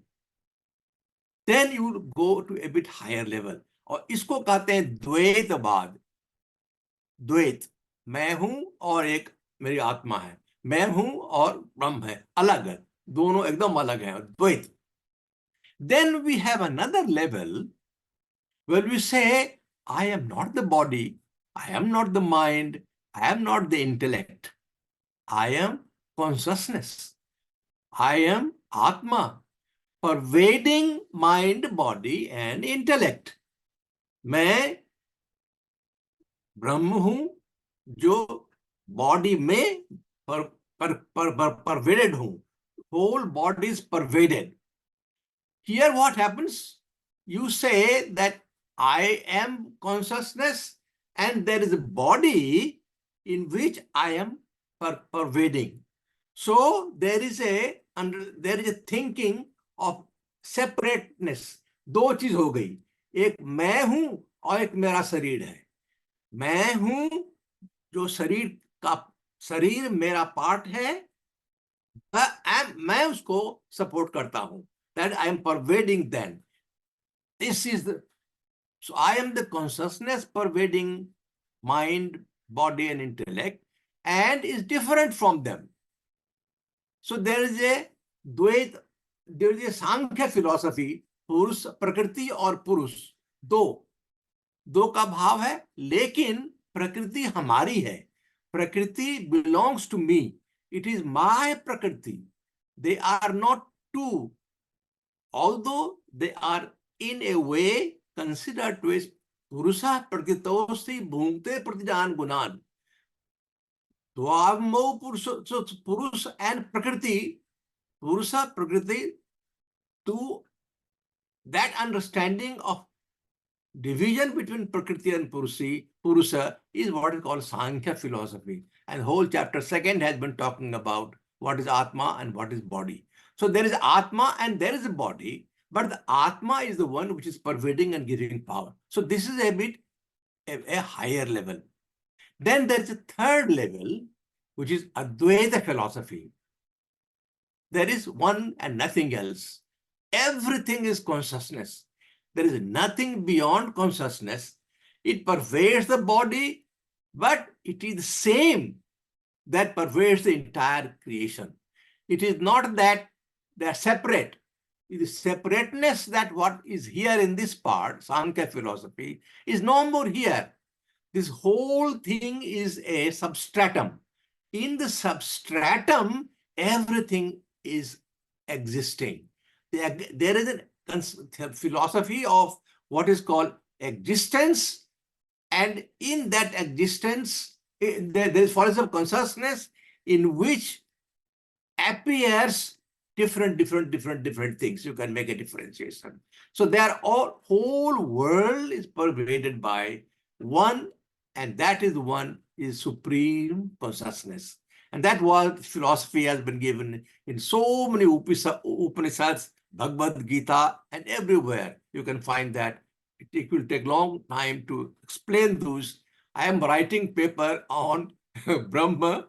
Then you will go to a bit higher level. और इसको कहते हैं द्वैतवाद. द्वैत, मैं हूं और एक मेरी आत्मा है, मैं हूं और ब्रह्म है, अलग है, दोनों एकदम अलग हैं, द्वैत. Then we have another level where we say, I am not the body, I am not the mind, I am not the intellect. I am consciousness. I am Atma, pervading mind, body and intellect. मैं ब्रह्म हूं जो body में pervaded हूं. Whole body is pervaded. Here what happens? You say that I am consciousness and there is a body in which I am pervading. So there is a thinking of separateness. दो चीज हो गई, एक मैं हूं और एक मेरा शरीर है. मैं हूं जो शरीर मेरा पार्ट है, मैं उसको सपोर्ट करता हूं. That I am pervading then. This is so I am the consciousness pervading mind, body and intellect and is different from them. So there is a Dvait, there is a Sankhya philosophy, पुरुष, प्रकृति और पुरुष, दो का भाव है, लेकिन प्रकृति हमारी है. प्रकृति belongs to me. It is my prakriti. They are not two, although they are in a way considered to as Purusha Prakritosti Bhungte Pratijan Gunan. Dvamo Purusha and Prakriti, Purusha Prakriti, to that understanding of division between Prakriti and Purusha is what is called Sankhya philosophy. And whole chapter 2 has been talking about what is Atma and what is body. So there is Atma and there is a body, but the Atma is the one which is pervading and giving power. So this is a bit a higher level. Then there is a third level, which is Advaita philosophy. There is one and nothing else. Everything is consciousness. There is nothing beyond consciousness. It pervades the body, but it is the same that pervades the entire creation. It is not that they are separate. It is separateness that what is here in this part, Sankhya philosophy, is no more here. This whole thing is a substratum. In the substratum, everything is existing. There is a philosophy of what is called existence, and in that existence, there is philosophy of consciousness in which appears different things. You can make a differentiation. So their whole world is pervaded by one, and that is one is supreme consciousness. And that was philosophy has been given in so many Upanishads, Bhagavad, Geeta, and everywhere. You can find that. It will take long time to explain those. I am writing paper on Brahma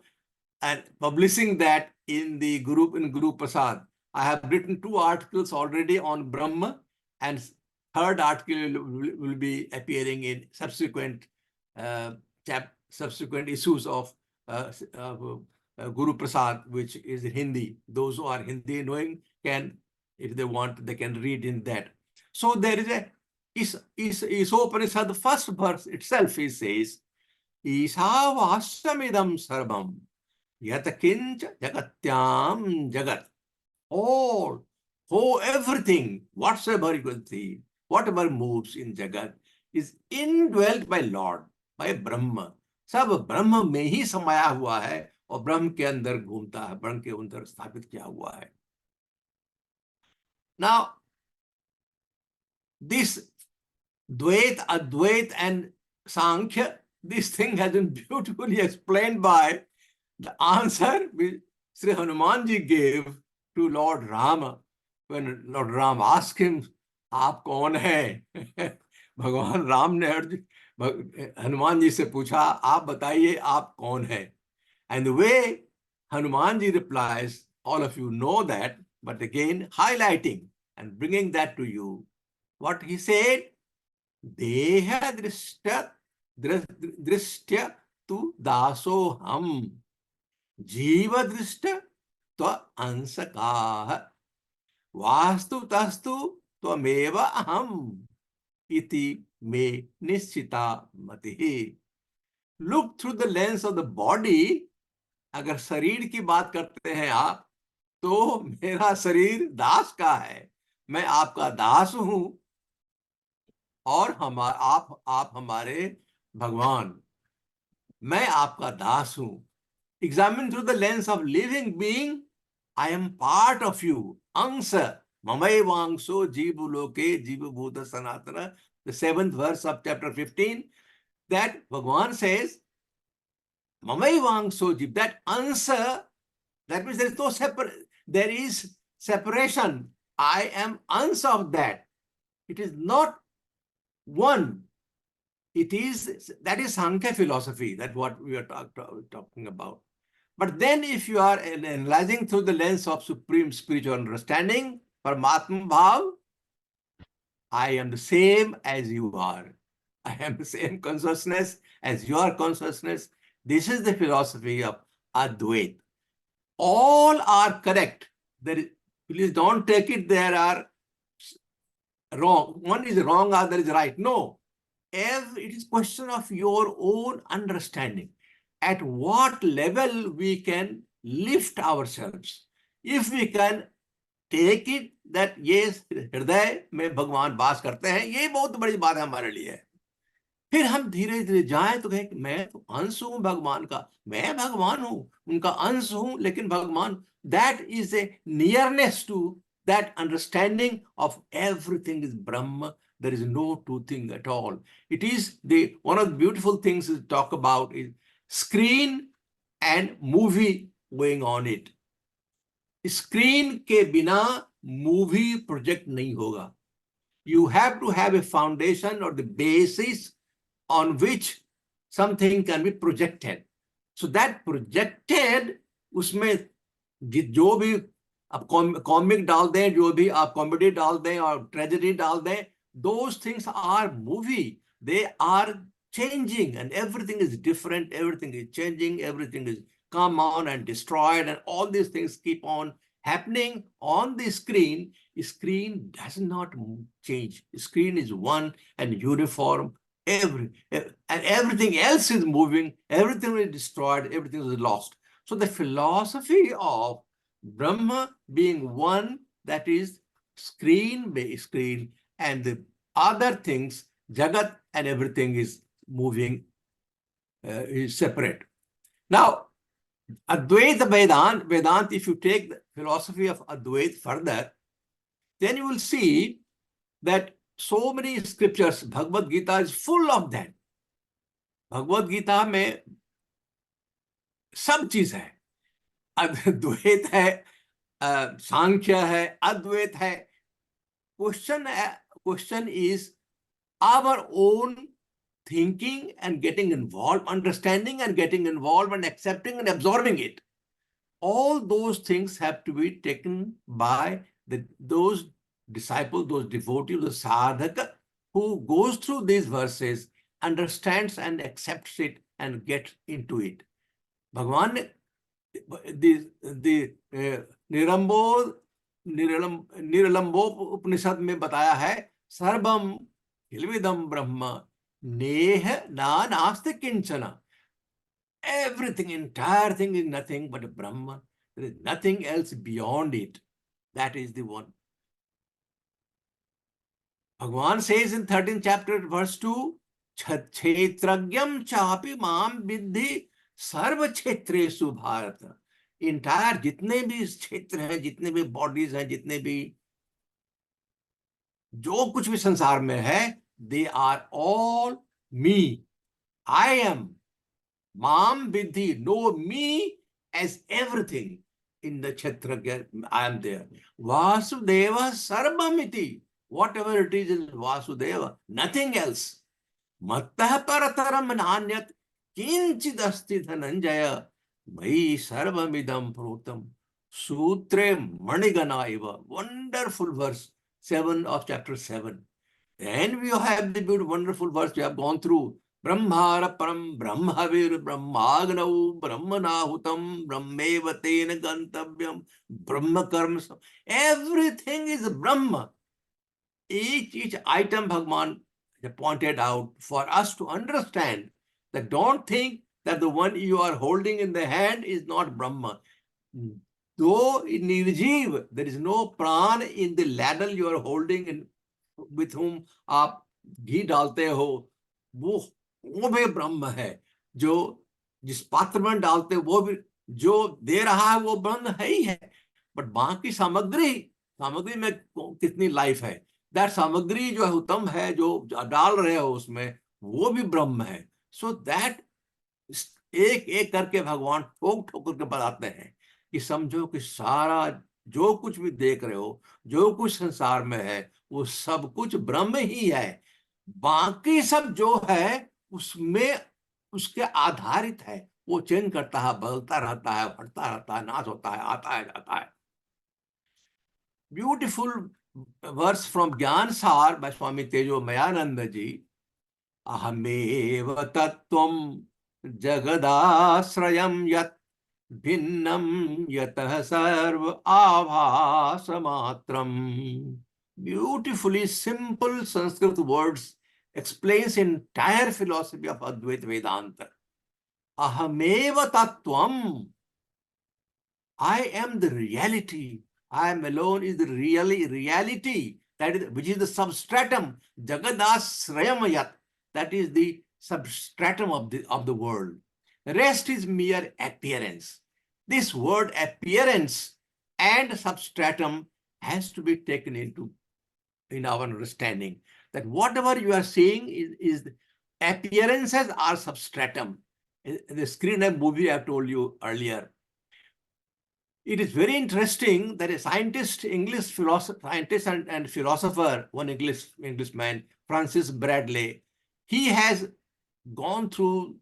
and publishing that in the group in Guru Prasad. I have written 2 articles already on Brahma, and third article will be appearing in subsequent subsequent issues of Guru Prasad, which is Hindi. Those who are Hindi knowing can, if they want, they can read in that. So there is a Isopanishad, the first verse itself, it says, Ishavashamidam sarvam yatakincha jagatyam jagat. All, everything, whatsoever you can see, whatever moves in Jagat is indwelt by Lord, by Brahma. सब ब्रह्म में ही समाया हुआ है और ब्रह्म के अंदर घूमता है, ब्रह्म के अंदर स्थापित किया हुआ है. Now, this Dvait, Advait and Sankhya, this thing has been beautifully explained by the answer which Sri Hanumanji gave to Lord Rama when Lord Ram asked him, आप कौन है? भगवान राम ने हनुमान जी से पूछा, आप बताइए आप कौन है? And the way Hanumanji replies, all of you know that, but again highlighting and bringing that to you. What he said, Deha drishtya tu daso ham, jiva drishtya tva ansakah, vastu tastu tvameva aham, iti me nischita matihi. Look through the lens of the body. अगर शरीर की बात करते हैं आप, तो मेरा शरीर दास का है, मैं आपका दास हूं, और आप हमारे भगवान, मैं आपका दास हूं. Examine through the lens of living being, I am part of you. Angsa, mamai vangso jivu loke jivu bhuta sanatana, the 7th verse of chapter 15, that Bhagwan says, mamai vangso jiv, that answer, that means there is no there is separation. I am answer of that. It is not one. It is, that is Sankhya philosophy. That's what we are talking about. But then if you are analyzing through the lens of supreme spiritual understanding, Paramatma Bhav, I am the same as you are. I am the same consciousness as your consciousness. This is the philosophy of Advait. All are correct. Please don't take it there are wrong. One is wrong, other is right. No. It is question of your own understanding. At what level we can lift ourselves. If we can take it that yes, हृदय में भगवान वास करते हैं, ये बहुत बड़ी बात है हमारे लिए. फिर हम धीरे धीरे जाएं तो कहें कि मैं तो अंश हूं भगवान का, मैं भगवान हूं, उनका अंश हूं, लेकिन भगवान, that is a nearness to that understanding of everything is Brahma. There is no two things at all. It is one of the beautiful things to talk about is screen and movie going on it. Screen के बिना movie project नहीं होगा. You have to have a foundation or the basis on which something can be projected. So that projected, उसमें जो भी आप comic डाल दें, जो भी आप कॉमेडी डाल दें और ट्रेजेडी डाल दें, those things are movie. They are changing and everything is different, everything is changing, everything is come on and destroyed, and all these things keep on happening on the screen. Screen does not change. Screen is one and uniform. And everything else is moving, everything is destroyed, everything is lost. So the philosophy of Brahma being one, that is screen by screen, and the other things, Jagat and everything is moving, is separate. Now, Advaita Vedant, if you take the philosophy of Advait further, then you will see that so many scriptures, Bhagavad Gita is full of that. Bhagavad Gita में सब चीज है, अद्वैत है, सांख्य है, अद्वैत है. Question is our own thinking and getting involved, understanding and getting involved and accepting and absorbing it. All those things have to be taken by those disciple, those devotees, the sadhaka who goes through these verses, understands and accepts it and gets into it. Bhagavan ने निरलंबो उपनिषद में बताया है, सर्वम खिलविदम ब्रह्म नेह ना नास्ति किंचन. Everything, entire thing is nothing but Brahman. There is nothing else beyond it. That is the one. Bhagavan says in 13th chapter, verse 2, Kshetragyam chapi mam vidhi sarva kshetresu bharata. Entire जितने भी क्षेत्र हैं, जितने भी bodies हैं, जितने भी जो कुछ भी संसार में है, they are all me. I am. Mam vidhi, know me as everything. In the Kshetragya, I am there. Vasudeva sarvamiti. Whatever it is Vasudeva, nothing else. Mattah parataram nanyat kinchidasti dhananjaya mai sarvamidam protam sutre manigana eva. Wonderful verse 7 of chapter 7. Then we have the beautiful, wonderful verse we have gone through. Brahmara param brahmavir brahmagnau brahmanahutam brahmeva tena gantavyam brahma karma. Everything is Brahma. Each item Bhagavan pointed out for us to understand that don't think that the one you are holding in the hand is not Brahma. Though in Nirjeev, there is no pran in the ladle you are holding in with whom आप घी डालते हो, वो भी ब्रह्म है. जो जिस पात्र में डालते हो वो भी जो दे रहा है वो ब्रह्म है ही है. बट बाकी सामग्री में कितनी लाइफ है, दैट सामग्री जो है उत्तम है, जो डाल रहे हो उसमें वो भी ब्रह्म है. सो दैट एक एक करके भगवान ठोक ठोक करके बताते हैं कि समझो कि सारा जो कुछ भी देख रहे हो, जो कुछ संसार में है, वो सब कुछ ब्रह्म ही है. बाकी सब जो है उसमें उसके आधारित है, वो चेंज करता है, बदलता रहता है, बढ़ता रहता है, नाश होता है, आता है, जाता है. ब्यूटिफुल वर्स फ्रॉम ज्ञान सार बाय स्वामी तेजोमयानंद जी. अहमेव तत्त्वं जगदाश्रयं यत् भिन्नं यतः सर्व आभास मात्रम. Beautifully simple Sanskrit words explains entire philosophy of Advaita Vedanta. Ahameva tattvam. I am the reality. I am alone is the reality. That is, which is the substratum. Jagadasrayamayat. That is the substratum of the world. The rest is mere appearance. This word appearance and substratum has to be taken into in our understanding, that whatever you are seeing is appearances are substratum. The screen and movie I have told you earlier. It is very interesting that a scientist, English philosopher, scientist and philosopher, one Englishman, Francis Bradley, he has gone through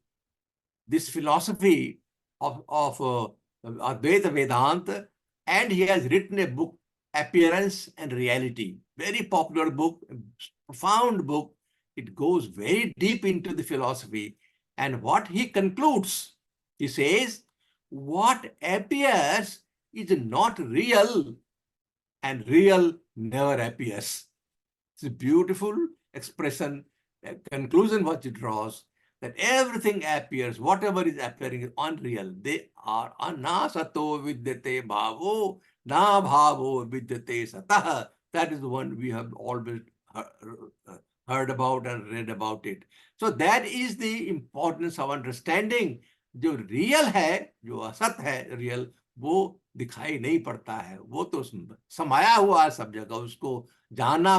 this philosophy of Advaita Vedanta, and he has written a book, Appearance and Reality. Very popular book, profound book. It goes very deep into the philosophy. And what he concludes, he says, what appears is not real, and real never appears. It's a beautiful expression, a conclusion what he draws, that everything appears, whatever is appearing is unreal. They are anasato vidyate bhavo, na bhavo vidyate satah. That is the one we have always heard about and read about it. So that is the importance of understanding. जो real है, जो असत है real, वो दिखाई नहीं पड़ता है, वो तो समाया हुआ है सब जगह. उसको जाना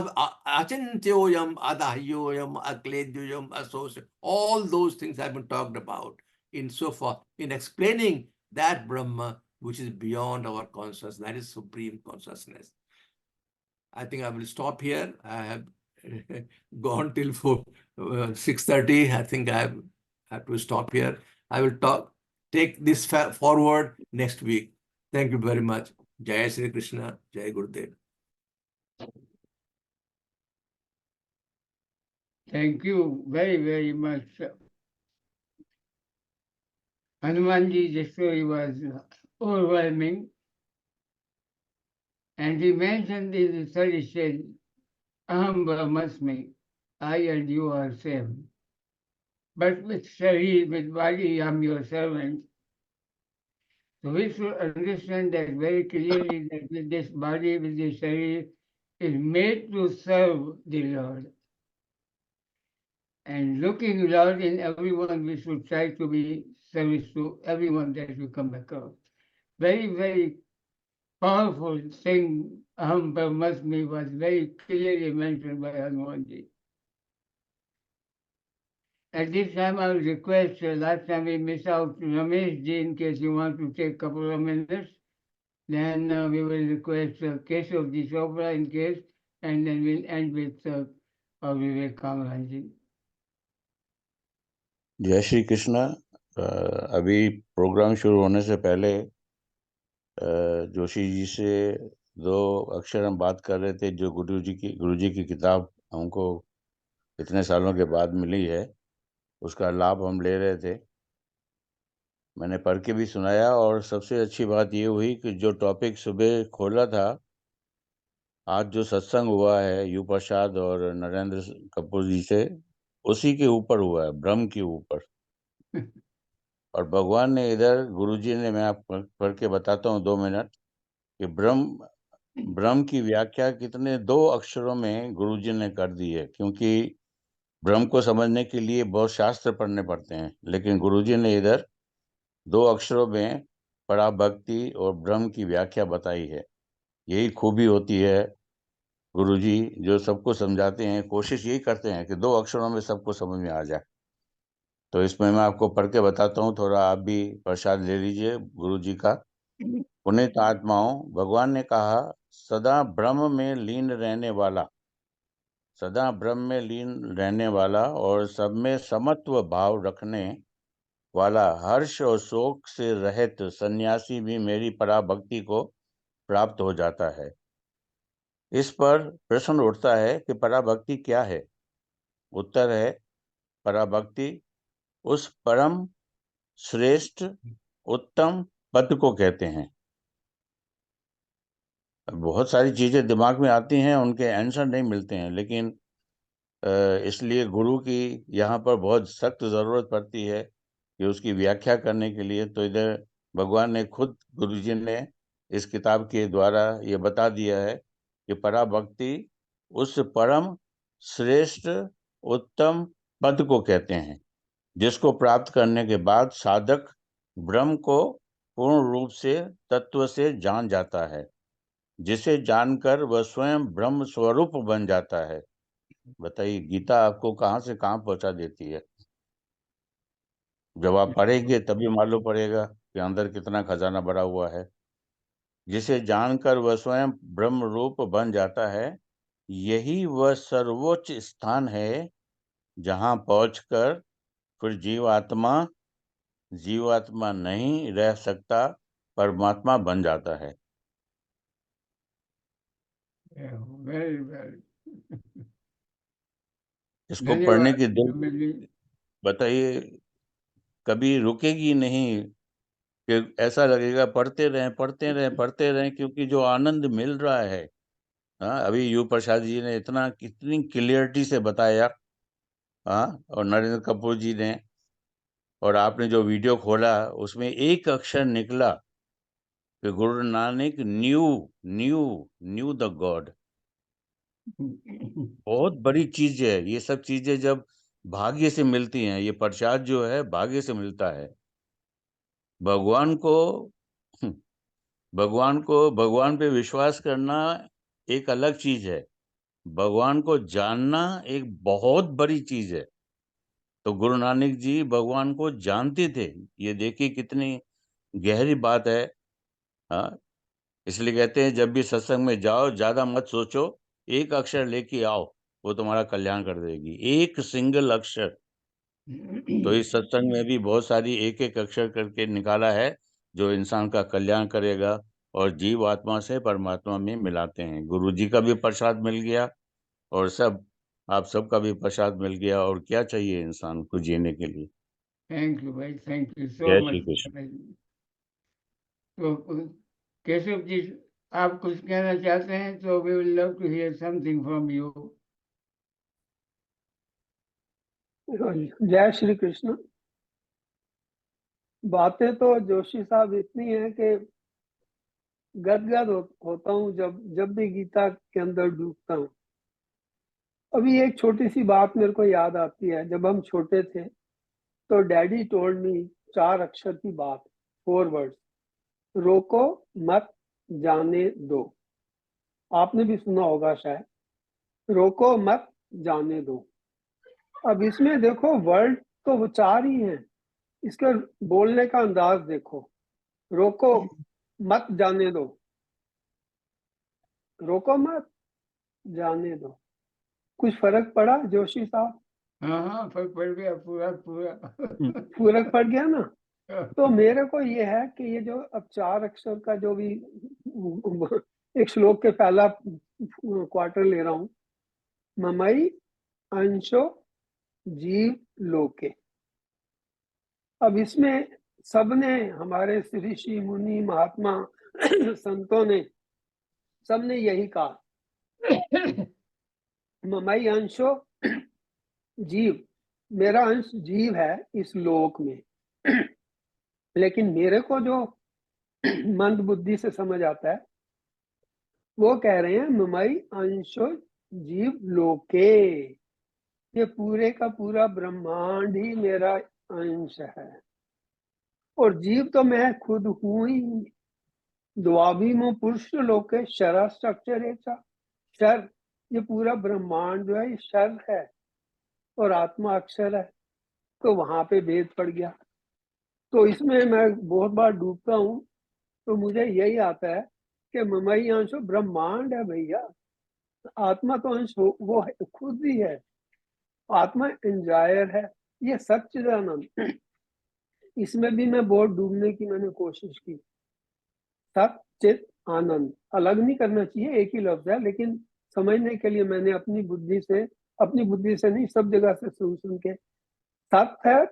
अचिंत्योयम अदाह्योयम अक्लेद्योयम Asus, all those things have been talked about in so far in explaining that Brahma which is beyond our consciousness, that is supreme consciousness. I think I will stop here. I have gone till 6:30. I think I have to stop here. I will take this forward next week. Thank you very much. Jai Sri Krishna. Jai Gurudev. Thank you very, very much. Hanumanji's story was overwhelming, and he mentioned in the 36, Aham Brahmasmi, I and you are same. But with Sharir, with body, I am your servant. So we should understand that very clearly that with this body, with this Sharir, is made to serve the Lord. And looking Lord in everyone, we should try to be service to everyone that we come across. Very, very powerful thing, Aham Brahmasmi, was very clearly mentioned by Hanumanji. At this time, I will request, last time we missed out Ramesh ji, in case you want to take a couple of minutes. Then we will request Keshav ji Chopra in case, and then we'll end with Vivek Kamran ji. जय श्री कृष्ण। अभी programme शुरू होने से पहले जोशी जी से 2 अक्षर हम बात कर रहे थे, जो गुरुजी की किताब हमको इतने सालों के बाद मिली है, उसका लाभ हम ले रहे थे। मैंने पढ़ के भी सुनाया, और सबसे अच्छी बात ये हुई कि जो टॉपिक सुबह खोला था, आज जो सत्संग हुआ है यू प्रसाद और नरेंद्र कपूर जी से, उसी के ऊपर हुआ है, ब्रह्म के ऊपर। और भगवान ने इधर, गुरुजी ने, मैं आपको पढ़ के बताता हूँ 2 मिनट, कि ब्रह्म की व्याख्या कितने 2 अक्षरों में गुरुजी ने कर दी है। क्योंकि ब्रह्म को समझने के लिए बहुत शास्त्र पढ़ने पड़ते हैं, लेकिन गुरुजी ने इधर 2 अक्षरों में पराभक्ति और ब्रह्म की व्याख्या बताई है। यही खूबी होती है, गुरुजी जो सबको समझाते हैं, कोशिश यही करते हैं कि 2 अक्षरों में सबको समझ में आ जाए। तो इसमें मैं आपको पढ़ के बताता हूँ, थोड़ा आप भी प्रसाद ले लीजिए गुरुजी का। पुनीत आत्माओं, भगवान ने कहा, सदा ब्रह्म में लीन रहने वाला, सदा ब्रह्म में लीन रहने वाला और सब में समत्व भाव रखने वाला, हर्ष और शोक से रहित सन्यासी भी मेरी पराभक्ति को प्राप्त हो जाता है। इस पर प्रश्न उठता है कि पराभक्ति क्या है? उत्तर है, पराभक्ति उस परम श्रेष्ठ उत्तम पद को कहते हैं। बहुत सारी चीजें दिमाग में आती हैं, उनके आंसर नहीं मिलते हैं, लेकिन इसलिए गुरु की यहाँ पर बहुत सख्त जरूरत पड़ती है कि उसकी व्याख्या करने के लिए। तो इधर भगवान ने खुद, गुरुजी ने इस किताब के द्वारा ये बता दिया है कि पराभक्ति उस परम श्रेष्ठ उत्तम पद को कहते हैं, जिसको प्राप्त करने के बाद साधक ब्रह्म को पूर्ण रूप से तत्व से जान जाता है, जिसे जानकर वह स्वयं ब्रह्म स्वरूप बन जाता है। बताइए, गीता आपको कहाँ से कहाँ पहुंचा देती है? जब आप पढ़ेंगे तभी मालूम पड़ेगा कि अंदर कितना खजाना भरा हुआ है। जिसे जानकर वह स्वयं ब्रह्म रूप बन जाता है, यही वह सर्वोच्च स्थान है जहां पहुंचकर फिर जीवात्मा नहीं रह सकता, परमात्मा बन जाता है। Very well. इसको पढ़ने की दिल, धन्यवाद। बताइए, कभी रुकेगी नहीं, कि ऐसा लगेगा पढ़ते रहें, क्योंकि जो आनंद मिल रहा है, हाँ, अभी यू प्रसाद जी ने कितनी क्लियरिटी से बताया, हाँ, और नरेंद्र कपूर जी ने, और आपने जो वीडियो खोला उसमें एक अक्षर निकला कि Guru Nanak new the God. बहुत बड़ी चीज है ये सब चीजें, जब भाग्य से मिलती हैं। ये प्रसाद जो है भाग्य से मिलता है। भगवान पे विश्वास करना एक अलग चीज है, भगवान को जानना एक बहुत बड़ी चीज है। तो गुरु नानक जी भगवान को जानते थे, ये देखिए कितनी गहरी बात है। हाँ, इसलिए कहते हैं जब भी सत्संग में जाओ, ज्यादा मत सोचो, एक अक्षर लेके आओ, वो तुम्हारा कल्याण कर देगी, एक सिंगल अक्षर। तो इस सत्संग में भी बहुत सारी एक एक अक्षर करके निकाला है, जो इंसान का कल्याण करेगा और जीव आत्मा से परमात्मा में मिलाते हैं। गुरु जी का भी प्रसाद मिल गया, और सब आप सबका भी प्रसाद मिल गया, और क्या चाहिए इंसान को जीने के लिए। थैंक यू भाई, थैंक यू सो जय श्री मच। कृष्ण। तो केशव जी, आप कुछ कहना चाहते हैं तो we will love to hear something from you. Jai Shri Krishna. बातें तो जोशी साहब इतनी हैं कि गदगद होता हूँ जब भी गीता के अंदर डूबता हूँ। अभी एक छोटी सी बात मेरे को याद आती है। जब हम छोटे थे तो डैडी टोल्ड मी 4 अक्षर की बात, 4 वर्ड्स, रोको मत जाने दो। आपने भी सुना होगा शायद, रोको मत जाने दो। अब इसमें देखो वर्ड तो वो 4 ही हैं, इसका बोलने का अंदाज देखो। रोको मत जाने दो, रोको मत जाने दो। कुछ फर्क पड़ा जोशी साहब? हाँ, फर्क पड़ गया पूरा पूरा। फर्क पड़ गया ना। तो मेरे को ये है कि ये जो अब 4 अक्षर का जो भी एक श्लोक के पहला क्वार्टर ले रहा हूं, ममई अंशो जीव लोके। अब इसमें सबने, हमारे ऋषि मुनि महात्मा संतों ने, सबने यही कहा, ममई अंशो जीव, मेरा अंश जीव है इस लोक में। लेकिन मेरे को जो मंद बुद्धि से समझ आता है, वो कह रहे हैं ममई अंशो जीव लोके, ये पूरे का पूरा ब्रह्मांड ही मेरा अंश है। और जीव तो मैं खुद हूं ही। द्वाभिमो पुरुष लोके शराश्चरेचा, शर, ये पूरा ब्रह्मांड जो है ये शर है और आत्मा अक्षर है। तो वहां पे भेद पड़ गया। तो इसमें मैं बहुत बार डूबता हूँ, तो मुझे यही आता है कि ममई अंश ब्रह्मांड है भैया। आत्मा तो अंश वो है, खुद ही है। आत्मा एंजॉयर है, ये सच्चिदानंद। इसमें भी मैं बहुत डूबने की मैंने कोशिश की। सत चित आनंद अलग नहीं करना चाहिए, एक ही लफ्ज है, लेकिन समझने के लिए मैंने अपनी बुद्धि से नहीं, सब जगह से सुन के, सत है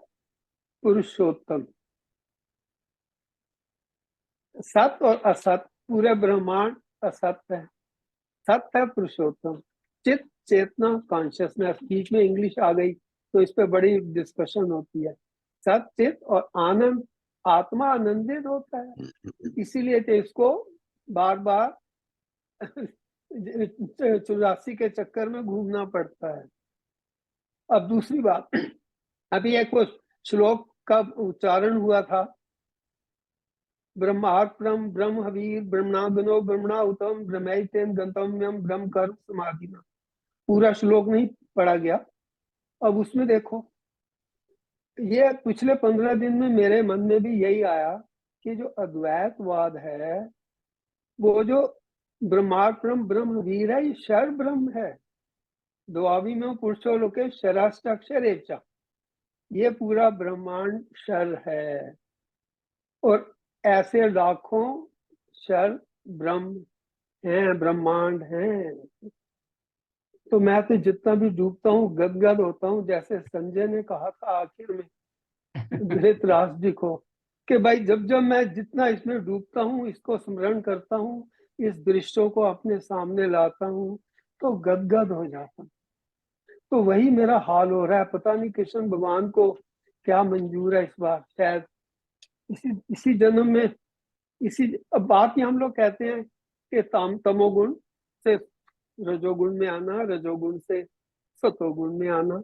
पुरुषोत्तम। सत और असत, पूरे ब्रह्मांड असत है, सत है पुरुषोत्तम। चित चेतना कॉन्शियसनेस, बीच में इंग्लिश आ गई तो इस पे बड़ी डिस्कशन होती है। सत चित और आनंद, आत्मा आनंदित होता है, इसीलिए तो इसको बार बार 84 के चक्कर में घूमना पड़ता है। अब दूसरी बात, अभी एक वो श्लोक का उच्चारण हुआ था, ब्रह्मार्पणम ब्रह्म हवीर ब्रह्मणागनो ब्रह्मणा उत्तम ब्रह्मैतेन गंतव्यम ब्रह्म कर्म समाधिना। पूरा श्लोक नहीं पढ़ा गया। अब उसमें देखो, ये पिछले 15 दिन में मेरे मन में भी यही आया कि जो अद्वैतवाद है, वो जो ब्रह्मार्पणम ब्रह्म हवीर है, ये शर ब्रह्म है। द्वावी में पुरुषो लोके शराष्टाक्षर एचा, ये पूरा ब्रह्मांड शर है। और ऐसे लाखों शर ब्रह्म हैं, ब्रह्मांड हैं। तो मैं तो जितना भी डूबता हूँ गदगद होता हूँ, जैसे संजय ने कहा था आखिर में धृतराष्ट्र जी को, कि भाई जब जब मैं जितना इसमें डूबता हूँ, इसको स्मरण करता हूँ, इस दृश्यों को अपने सामने लाता हूँ, तो गदगद हो जाता हूँ। तो वही मेरा हाल हो रहा है। पता नहीं कृष्ण भगवान को क्या मंजूर है इस बार, शायद इसी जन्म में, अब बात ही हम लोग कहते हैं कि तमोगुण से रजोगुण में आना, रजोगुण से सतोगुण में आना।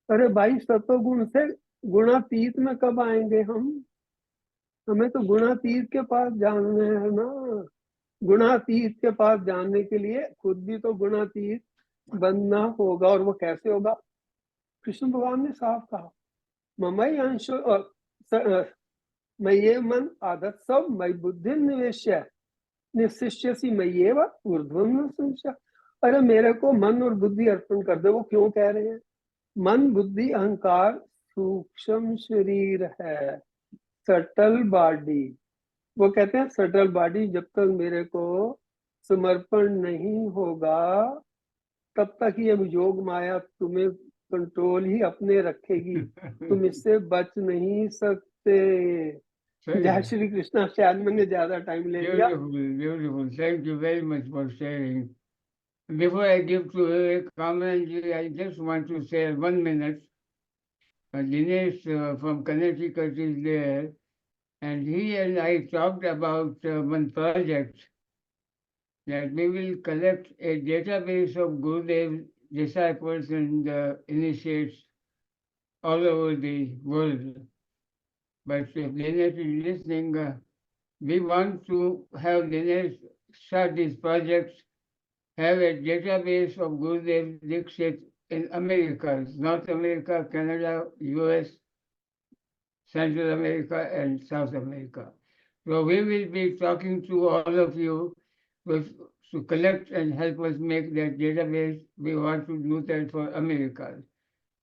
अरे भाई, सतोगुण से गुणातीत में कब आएंगे हम? हमें तो गुणातीत के पास जाना है ना। गुणातीत के पास जाने के लिए खुद भी तो गुणातीत बनना होगा। और वो कैसे होगा? कृष्ण भगवान ने साफ कहा, ममई अंश और मय्ये मन आदत सब मई बुद्धि निवेश्य निशिष्यसी मय्येव ऊर्ध्वं न संशय। अरे मेरे को मन और बुद्धि अर्पण कर दे। वो क्यों कह रहे हैं? मन बुद्धि अहंकार सूक्ष्म शरीर है, सटल बॉडी। वो कहते हैं सटल बॉडी जब तक मेरे को समर्पण नहीं होगा, तब तक ये योग माया तुम्हें कंट्रोल ही अपने रखेगी, तुम इससे बच नहीं सकते। जय श्री कृष्णा। शायद मैंने ज्यादा टाइम ले लिया। Beautiful, beautiful. Thank you very much for sharing. Before I give to Kamranji, I just want to say 1 minute. Dinesh from Connecticut is there, and he and I talked about one project that we will collect a database of Gurudev disciples and initiates all over the world. But if Dinesh is listening, we want to have Dinesh start this project, have a database of Gurudev Dikshit in America, North America, Canada, US, Central America, and South America. So we will be talking to all of you to collect and help us make that database. We want to do that for America.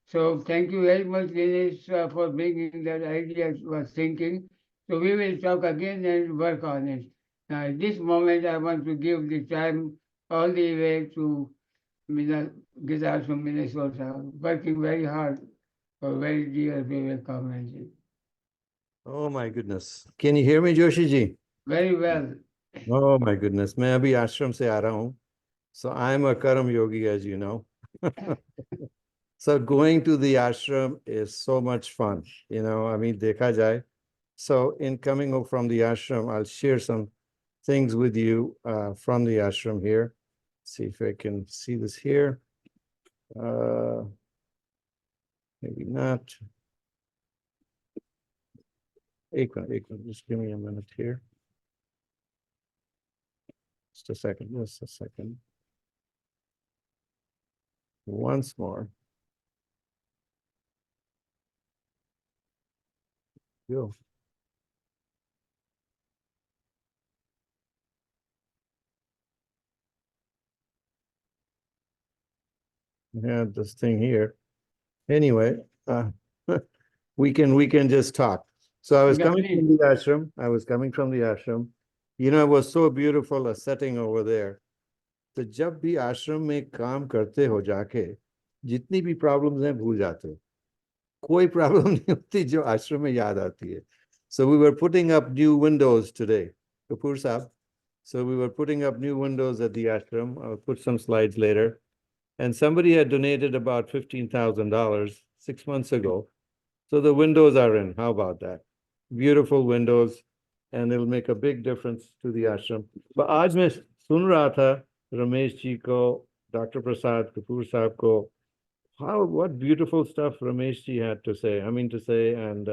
So thank you very much, Dinesh, for bringing that idea to us thinking. So we will talk again and work on it. Now, at this moment, I want to give the time all the way to Geeta from Minnesota, working very hard for very dear Vivekananda. Oh my goodness. Can you hear me, Joshi ji? Very well. Oh my goodness. मैं अभी आश्रम से आ रहा हूँ. So I'm a Karam yogi, as you know. So going to the ashram is so much fun. You know, I mean, dekha jai. So in coming over from the ashram, I'll share some things with you from the ashram here. See if I can see this here. Maybe not. Just give me a minute here. Just a second. Once more. Go. I had this thing here. Anyway, we can just talk. So I was coming from the ashram. You know, it was so beautiful a setting over there. तो जब भी आश्रम में काम करते हो जाके जितनी भी प्रॉब्लम्स हैं भूल जाते हो. कोई प्रॉब्लम नहीं होती जो आश्रम में याद आती है. So we were putting up new windows today. Kapoor Saab. So we were putting up new windows at the ashram. I'll put some slides later. And somebody had donated about $15,000 6 months ago. So the windows are in. How about that? Beautiful windows. And it'll make a big difference to the ashram. But आज मैं सुन रहा था रमेश जी को, Dr. Prasad, Kapoor Saab ko, what beautiful stuff Ramesh ji had to say. And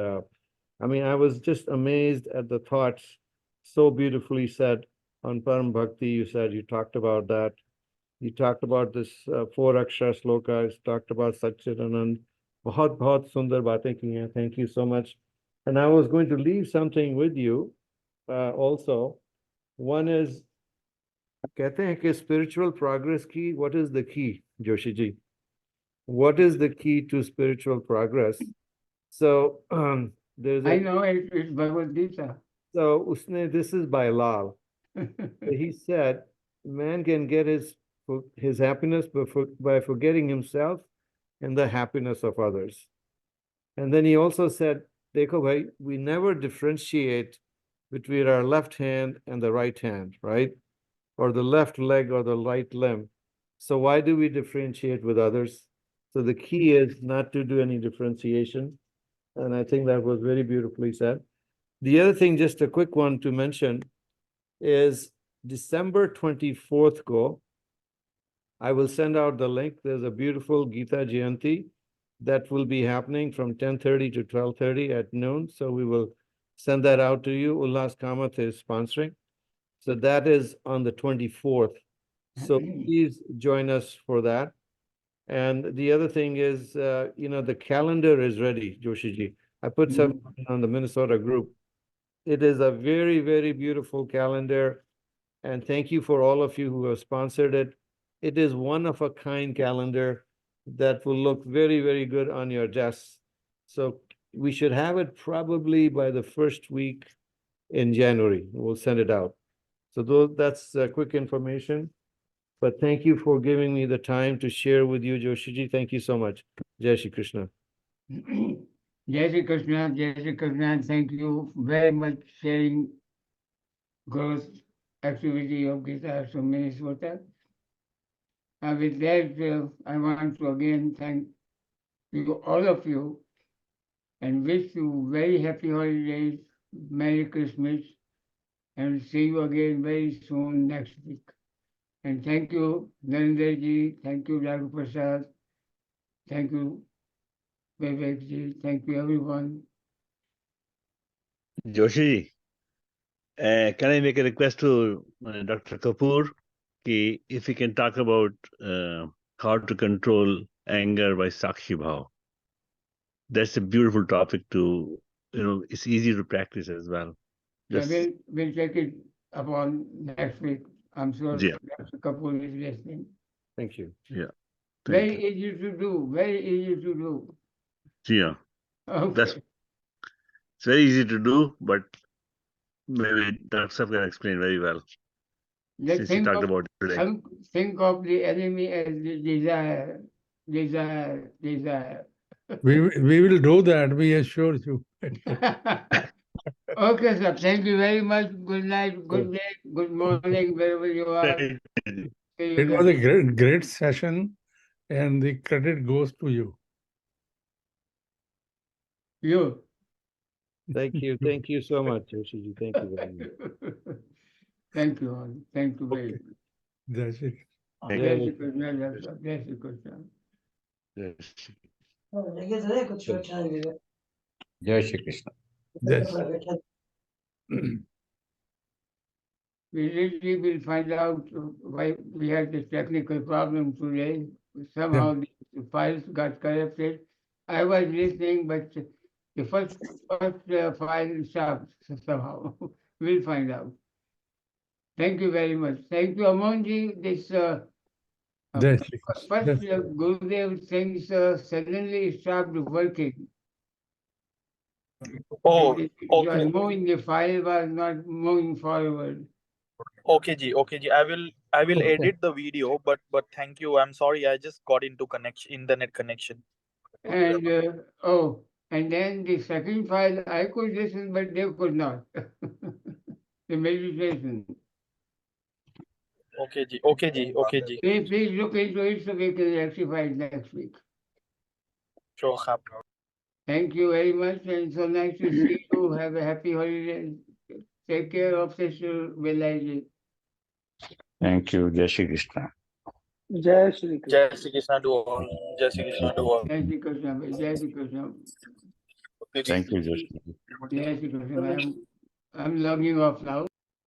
I was just amazed at the thoughts so beautifully said on Param Bhakti. You talked about that. You talked about this 4 Akshara slokas, talked about Satchidanand. बहुत सुंदर बातें की हैं. Thank you so much. And I was going to leave something with you also. One is, कहते हैं कि spiritual progress की, what is the key, Joshi ji? What is the key to spiritual progress? So there's I know it's Bhagavad Gita. So this is by Lal. He said, man can get his happiness by forgetting himself and the happiness of others. And then he also said, Dekho bhai, we never differentiate between our left hand and the right hand, right? Or the left leg or the right limb. So why do we differentiate with others? So the key is not to do any differentiation. And I think that was very beautifully said. The other thing, just a quick one to mention, is December 24th ko, I will send out the link. There's a beautiful Geeta Jayanti that will be happening from 10:30 to 12:30 at noon. So we will send that out to you. Ullas Kamath is sponsoring. So that is on the 24th. So please join us for that. And the other thing is, the calendar is ready, Joshi ji. I put some on the Minnesota group. It is a very, very beautiful calendar. And thank you for all of you who have sponsored it. It is one of a kind calendar that will look very, very good on your desks. So we should have it probably by the first week in January. We'll send it out. So that's quick information. But thank you for giving me the time to share with you, Joshiji. Thank you so much. Jai Shri Krishna. Jai Shri Krishna, Jai Shri Krishna. Thank you very much sharing growth activity of Gita so many Swata. With that, I want to again thank you, all of you, and wish you very happy holidays, Merry Christmas, and see you again very soon next week. And thank you, Narendra ji, thank you, Raghu Prasad, thank you, Vivek ji, thank you, everyone. Joshi, can I make a request to Dr. Kapoor? If he can talk about how to control anger by Sakshi Bhav. That's a beautiful topic to, it's easy to practice as well. Yeah, we'll take it upon next week. I'm sure Yeah. Dr. Kapoor is listening. Thank you. Yeah. Very easy to do, very easy to do. Yeah. Okay. It's very easy to do, but maybe Dr. Saf can explain very well. Let's Since he talked about it today. think of the enemy as the desire. We will do that, we assure you. Okay, sir. Thank you very much. Good night, good day, good morning, wherever you are. It was a great session, and the credit goes to you. You. Thank you. Thank you so much, Joshiji. Thank you very much. Thank you all. Thank you very much. That's it. Jai Shri Krishna. Jai Shri Krishna. Jai Shri Krishna. Yes. We really will find out why we had this technical problem today. Somehow the files got corrupted. I was listening, but the first file stopped somehow. We'll find out. Thank you very much. Thank you, Amonji. This first Gurudev things suddenly stopped working. Oh, It okay. was moving, the file was not moving forward. Okay, ji. I will edit the video, but thank you. I'm sorry, I just got into internet connection. And and then the second file I could listen, but they could not. The meditation. Okay, ji. Please look into it so we can rectify it next week. Sure, khap. Thank you very much, and so nice to see you. Have a happy holiday. Take care of Sister Vilaji. Thank you. Jai Shri Krishna. जय Shri Krishna Jai Shri Krishna to all. Jai Shri Krishna to all. Jai Shri Krishna. Jai Shri Krishna. Thank you, Joshi. Jai Shri Krishna. I'm logging off now.